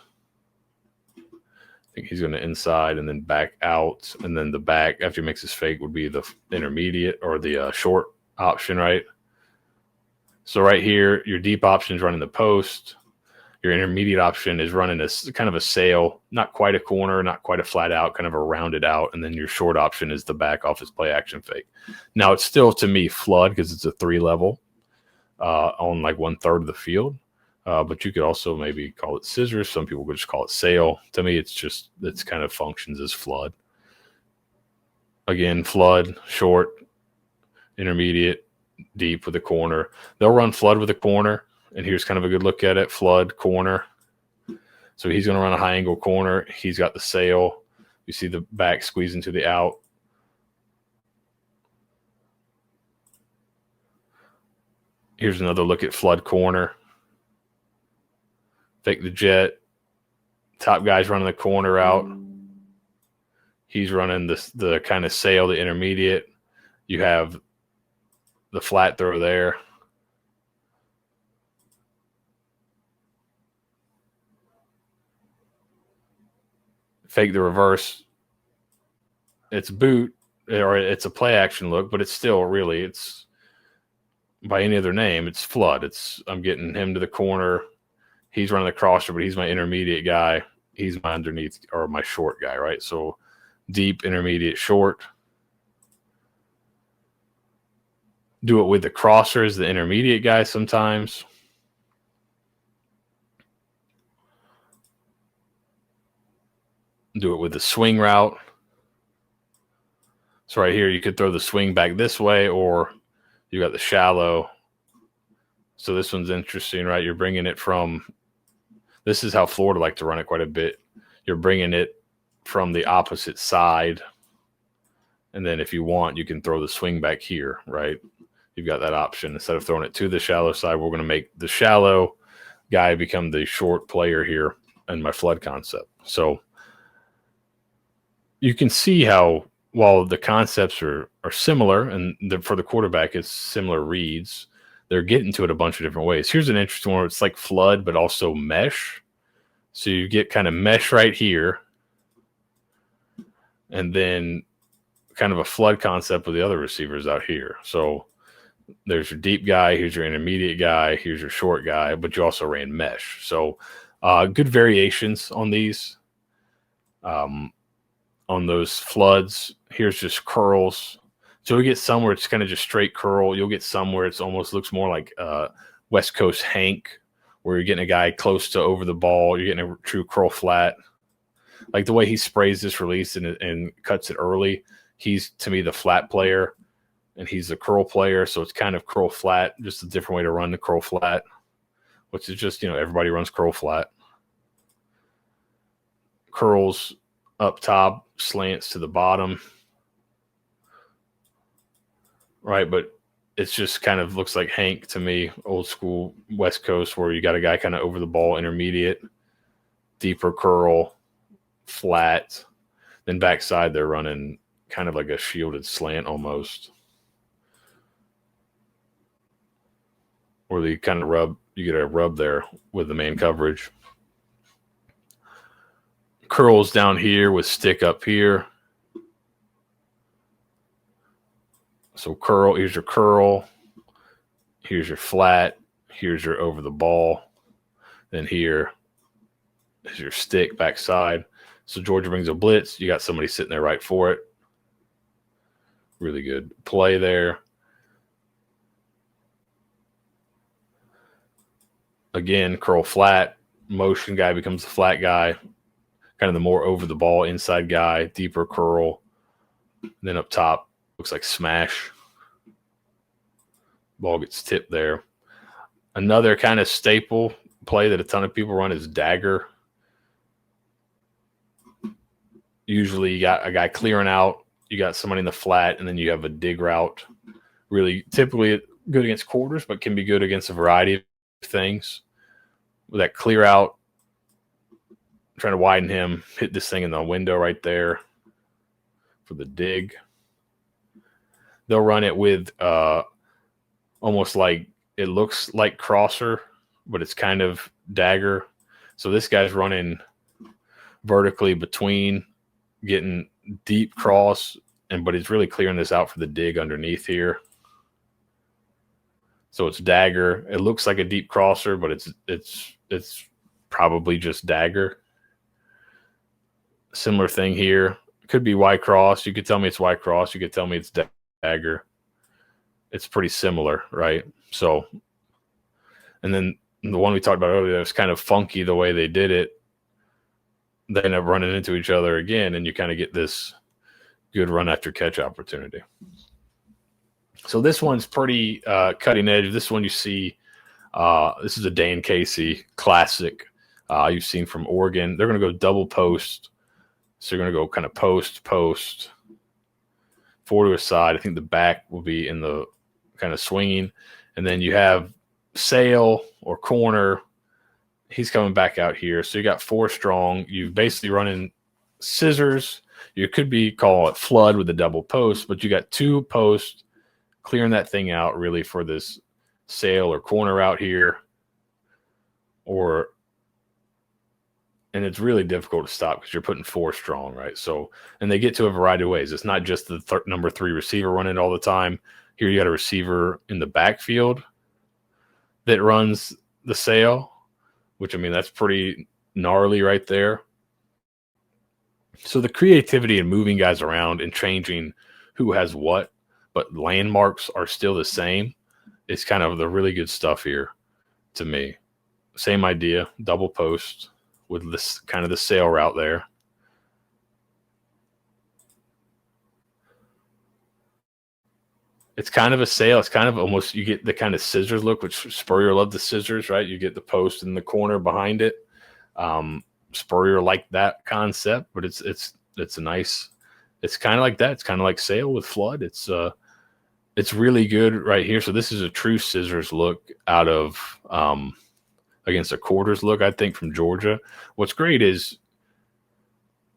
I think he's going to inside and then back out. And then the back, after he makes his fake, would be the intermediate or the short option, right? So right here, your deep option is running the post. Your intermediate option is running a kind of a sail, not quite a corner, not quite a flat out, kind of a rounded out. And then your short option is the back off his play action fake. Now, it's still, to me, flood because it's a 3-level on like 1/3 of the field. But you could also maybe call it scissors. Some people would just call it sail. To me, it's kind of functions as flood. Again, flood, short, intermediate, deep with a corner. They'll run flood with a corner. And here's kind of a good look at it. Flood, corner. So he's going to run a high angle corner. He's got the sail. You see the back squeezing to the out. Here's another look at flood corner. Fake the jet. Top guy's running the corner out. He's running the kind of sail, the intermediate. You have the flat throw there. Fake the reverse. It's boot, or it's a play action look, but it's still really, it's by any other name, it's flood. I'm getting him to the corner. He's running the crosser, but he's my intermediate guy. He's my underneath or my short guy, right? So deep, intermediate, short. Do it with the crossers, the intermediate guy sometimes. Do it with the swing route. So right here, you could throw the swing back this way, or you got the shallow. So this one's interesting, right? You're bringing it from, this is how Florida like to run it quite a bit. You're bringing it from the opposite side. And then if you want, you can throw the swing back here, right? You've got that option. Instead of throwing it to the shallow side, we're going to make the shallow guy become the short player here in my flood concept. So you can see how, while the concepts are similar, and for the quarterback, it's similar reads, they're getting to it a bunch of different ways. Here's an interesting one. It's like flood, but also mesh. So you get kind of mesh right here, and then kind of a flood concept with the other receivers out here. So there's your deep guy, here's your intermediate guy, here's your short guy, but you also ran mesh. So good variations on these. On those floods, here's just curls. So we get somewhere it's kind of just straight curl. You'll get somewhere it's almost looks more like West Coast Hank, where you're getting a guy close to over the ball. You're getting a true curl flat. Like the way he sprays this release and cuts it early, he's, to me, the flat player, and he's the curl player. So it's kind of curl flat, just a different way to run the curl flat, which is just, everybody runs curl flat. Curls up top, slants to the bottom. Right, but it's just kind of looks like Hank to me, old school West Coast, where you got a guy kind of over the ball, intermediate, deeper curl, flat. Then backside, they're running kind of like a shielded slant almost. Or they kind of you get a rub there with the main coverage. Curls down here with stick up here. So curl, here's your curl, here's your flat, here's your over the ball, then here is your stick backside. So Georgia brings a blitz, you got somebody sitting there right for it. Really good play there. Again, curl flat. Motion guy becomes the flat guy. Kind of the more over the ball inside guy, deeper curl. And then up top, looks like smash. Ball gets tipped there. Another kind of staple play that a ton of people run is dagger. Usually you got a guy clearing out, you got somebody in the flat, and then you have a dig route. Really, typically good against quarters, but can be good against a variety of things. With that clear out, trying to widen him, hit this thing in the window right there for the dig. They'll run it with almost like it looks like crosser, but it's kind of dagger. So this guy's running vertically between, getting deep cross, but he's really clearing this out for the dig underneath here. So it's dagger. It looks like a deep crosser, but it's probably just dagger. Similar thing here. It could be Y cross. You could tell me it's Y cross. You could tell me it's dagger. It's pretty similar, right? So, and then the one we talked about earlier, it was kind of funky the way they did it. They end up running into each other again, and you kind of get this good run after catch opportunity. So this one's pretty cutting edge. This one you see, this is a Dan Casey classic you've seen from Oregon. They're going to go double post. So you're going to go kind of post, forward to a side. I think the back will be in the kind of swinging. And then you have sail or corner. He's coming back out here. So you got 4 strong. You've basically running scissors. You could be call it flood with a double post, but you got 2 posts clearing that thing out really for this sail or corner out here. And it's really difficult to stop because you're putting 4 strong, right? So, and they get to a variety of ways. It's not just the number 3 receiver running all the time. Here you got a receiver in the backfield that runs the sail, which, I mean, that's pretty gnarly right there. So the creativity in moving guys around and changing who has what, but landmarks are still the same. It's kind of the really good stuff here to me. Same idea, double post with this kind of the sail route there. It's kind of a sail. It's kind of almost, you get the kind of scissors look, which Spurrier loved the scissors, right? You get the post in the corner behind it. Spurrier liked that concept, but it's a nice, it's kind of like that. It's kind of like sail with flood. It's really good right here. So this is a true scissors look out of against a quarters look, I think, from Georgia. What's great is,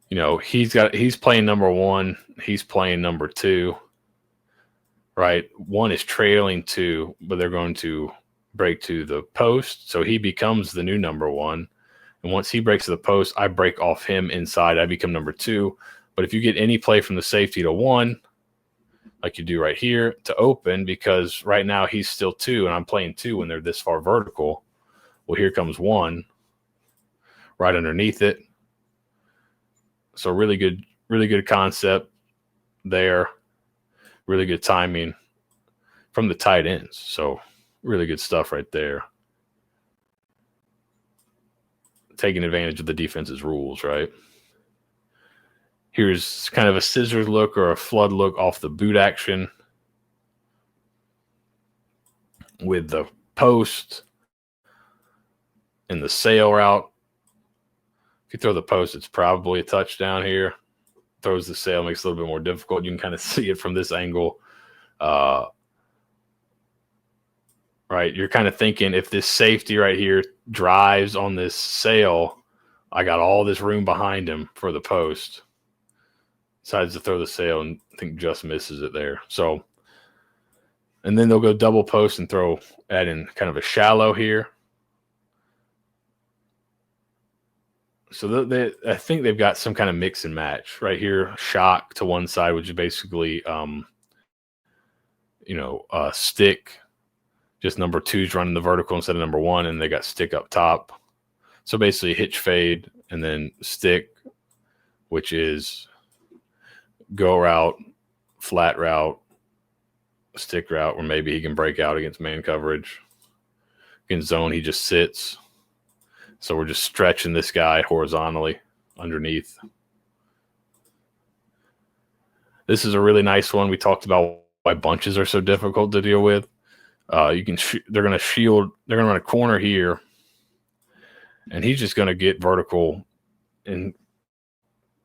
you know, he's playing number 1, he's playing number 2, right? 1 is trailing 2, but they're going to break to the post. So he becomes the new number 1. And once he breaks to the post, I break off him inside. I become number 2. But if you get any play from the safety to 1, like you do right here, to open, because right now he's still 2 and I'm playing 2 when they're this far vertical. Well, here comes 1 right underneath it. So really good concept there. Really good timing from the tight ends. So really good stuff right there. Taking advantage of the defense's rules, right? Here's kind of a scissors look or a flood look off the boot action with the post and the sail route. If you throw the post, it's probably a touchdown here. Throws the sail, makes it a little bit more difficult. You can kind of see it from this angle. Right, you're kind of thinking if this safety right here drives on this sail, I got all this room behind him for the post. Decides to throw the sail and I think just misses it there. So, and then they'll go double post and add in kind of a shallow here. So I think they've got some kind of mix and match right here. Shock to one side, which is basically, stick. Just number 2's running the vertical instead of number 1, and they got stick up top. So basically hitch fade and then stick, which is go route, flat route, stick route, where maybe he can break out against man coverage. In zone, he just sits. So we're just stretching this guy horizontally underneath. This is a really nice one. We talked about why bunches are so difficult to deal with. They're going to shield. They're going to run a corner here, and he's just going to get vertical. And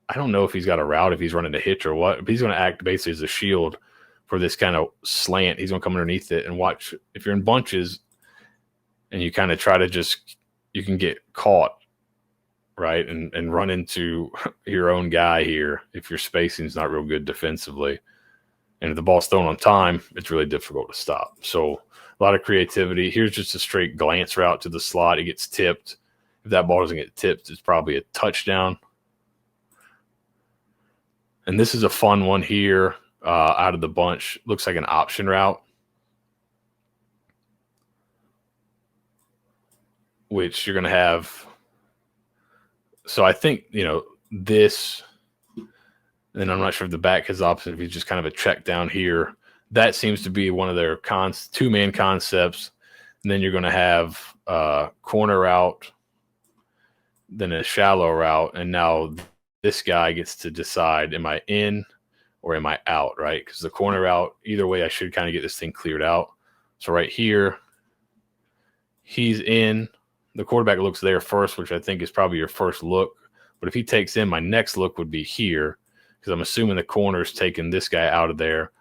I don't know if he's got a route, if he's running a hitch or what. But he's going to act basically as a shield for this kind of slant. He's going to come underneath it and watch. If you're in bunches and you kind of try to you can get caught, right, and run into your own guy here if your spacing is not real good defensively. And if the ball's thrown on time, it's really difficult to stop. So a lot of creativity. Here's just a straight glance route to the slot. It gets tipped. If that ball doesn't get tipped, it's probably a touchdown. And this is a fun one here out of the bunch. Looks like an option route, which you're going to have. So I think, this, and I'm not sure if the back has option, if he's just kind of a check down here. That seems to be one of their two-man concepts. And then you're going to have a corner route, then a shallow route. And now this guy gets to decide, am I in or am I out, right? Because the corner route, either way, I should kind of get this thing cleared out. So right here, he's in. The quarterback looks there first, which I think is probably your first look. But if he takes in, my next look would be here, because I'm assuming the corner's taking this guy out of there.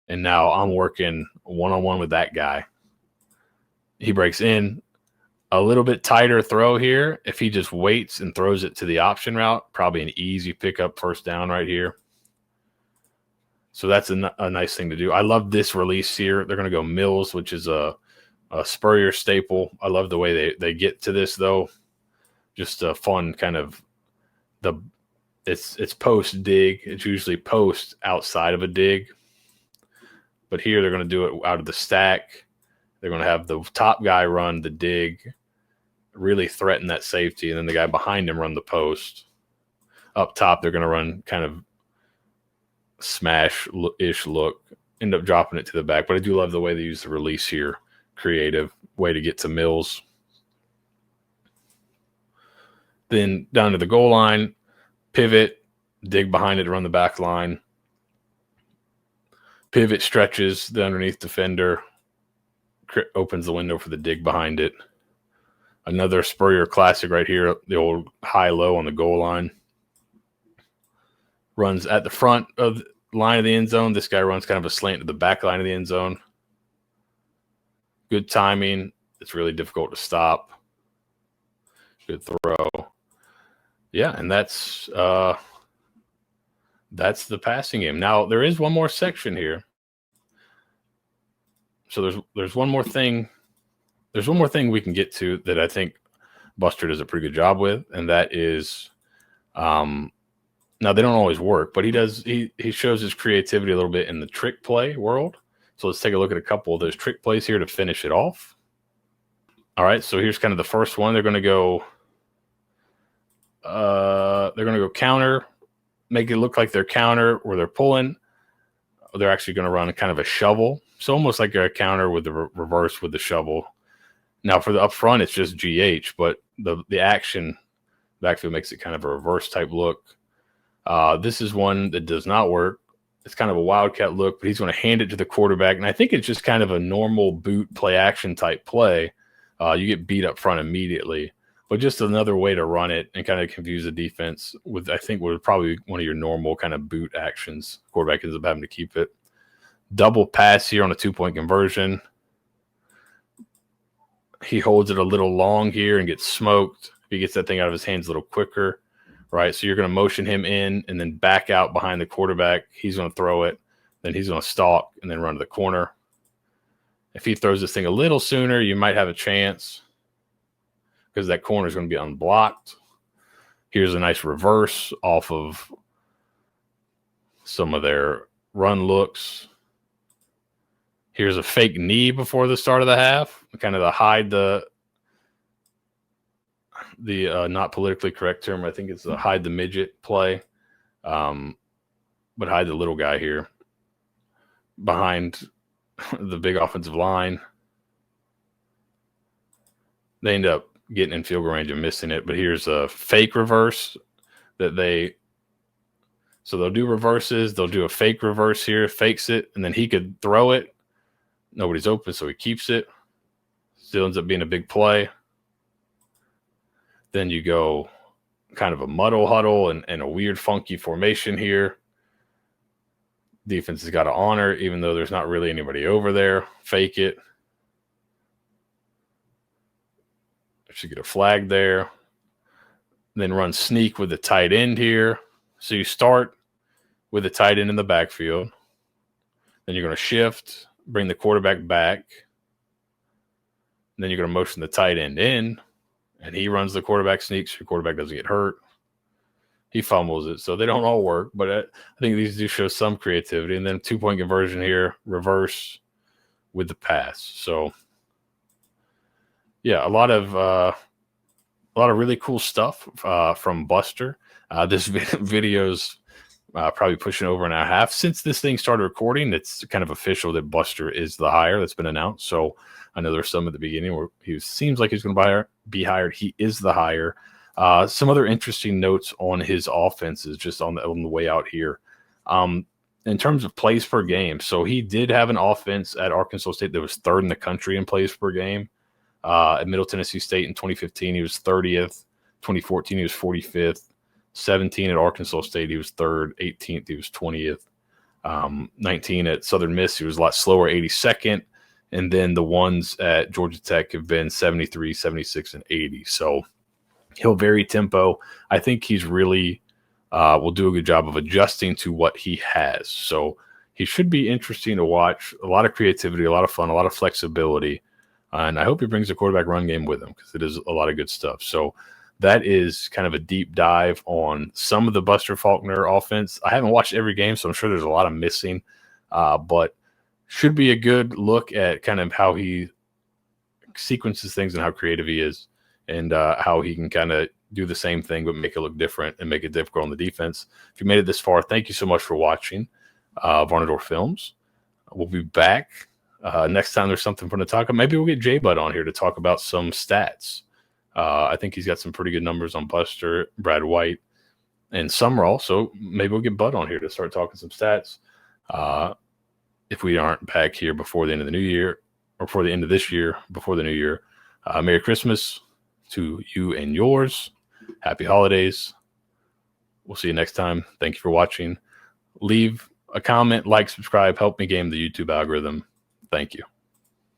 And now I'm working one-on-one with that guy. He breaks in. A little bit tighter throw here. If he just waits and throws it to the option route, probably an easy pickup first down right here. So that's a nice thing to do. I love this release here. They're going to go Mills, which is a Spurrier staple. I love the way they get to this, though. Just a fun kind of it's post dig. It's usually post outside of a dig. But here they're going to do it out of the stack. They're going to have the top guy run the dig, really threaten that safety, and then the guy behind him run the post. Up top, they're going to run kind of smash-ish look, end up dropping it to the back. But I do love the way they use the release here. Creative way to get to Mills. Then down to the goal line, pivot, dig behind it to run the back line. Pivot stretches the underneath defender, opens the window for the dig behind it. Another Spurrier classic right here, the old high-low on the goal line. Runs at the front of the line of the end zone. This guy runs kind of a slant to the back line of the end zone. Good timing. It's really difficult to stop. Good throw. Yeah, and that's the passing game. Now, there is one more section here. So there's one more thing. There's one more thing we can get to that I think Buster does a pretty good job with, and that is now they don't always work, but he shows his creativity a little bit in the trick play world. So let's take a look at a couple of those trick plays here to finish it off. All right, so here's kind of the first one. They're going to go counter, make it look like they're counter or they're pulling. They're actually going to run kind of a shovel. So almost like a counter with the reverse with the shovel. Now for the up front, it's just GH, but the action backfield makes it kind of a reverse type look. This is one that does not work. It's kind of a wildcat look, but he's going to hand it to the quarterback. And I think it's just kind of a normal boot play action type play. You get beat up front immediately, but just another way to run it and kind of confuse the defense with, I think, what probably one of your normal kind of boot actions. Quarterback ends up having to keep it. Double pass here on a 2-point conversion. He holds it a little long here and gets smoked. If he gets that thing out of his hands a little quicker, right? So you're going to motion him in and then back out behind the quarterback. He's going to throw it. Then he's going to stalk and then run to the corner. If he throws this thing a little sooner, you might have a chance because that corner is going to be unblocked. Here's a nice reverse off of some of their run looks. Here's a fake knee before the start of the half, kind of to hide the not politically correct term. I think it's the hide the midget play, but hide the little guy here behind the big offensive line. They end up getting in field goal range and missing it. But here's a fake reverse that so they'll do reverses. They'll do a fake reverse here, fakes it, and then he could throw it. Nobody's open, so he keeps it. Still ends up being a big play. Then you go kind of a muddle huddle and a weird funky formation here. Defense has got to honor, even though there's not really anybody over there. Fake it. Should get a flag there. Then run sneak with the tight end here. So you start with the tight end in the backfield. Then you're going to shift, bring the quarterback back. Then you're going to motion the tight end in, and he runs the quarterback sneak so your quarterback doesn't get hurt. He fumbles it, so they don't all work, but I think these do show some creativity. And then 2-point conversion here, reverse with the pass. So, yeah, a lot of really cool stuff from Buster. This video's probably pushing over an hour and a half. Since this thing started recording, it's kind of official that Buster is the hire that's been announced. So I know there's some at the beginning where he seems like he's going to be hired. He is the hire. Some other interesting notes on his offenses just on the way out here. In terms of plays per game, so he did have an offense at Arkansas State that was third in the country in plays per game. At Middle Tennessee State in 2015, he was 30th. 2014, he was 45th. 17 at Arkansas State, he was third. 18th, he was 20th. 19 at Southern Miss, he was a lot slower, 82nd. And then the ones at Georgia Tech have been 73, 76, and 80. So he'll vary tempo. I think he's really will do a good job of adjusting to what he has. So he should be interesting to watch. A lot of creativity, a lot of fun, a lot of flexibility. And I hope he brings a quarterback run game with him because it is a lot of good stuff. So that is kind of a deep dive on some of the Buster Faulkner offense. I haven't watched every game, so I'm sure there's a lot of missing. But should be a good look at kind of how he sequences things and how creative he is and how he can kind of do the same thing but make it look different and make it difficult on the defense. If you made it this far, thank you so much for watching Varnadore Films. We'll be back next time there's something fun to talk about. Maybe we'll get J-Bud on here to talk about some stats. I think he's got some pretty good numbers on Buster, Brad White, and Sumrall. So maybe we'll get Bud on here to start talking some stats. If we aren't back here before the end of the new year or before the end of this year, before the new year, Merry Christmas to you and yours. Happy holidays. We'll see you next time. Thank you for watching. Leave a comment, like, subscribe, help me game the YouTube algorithm. Thank you.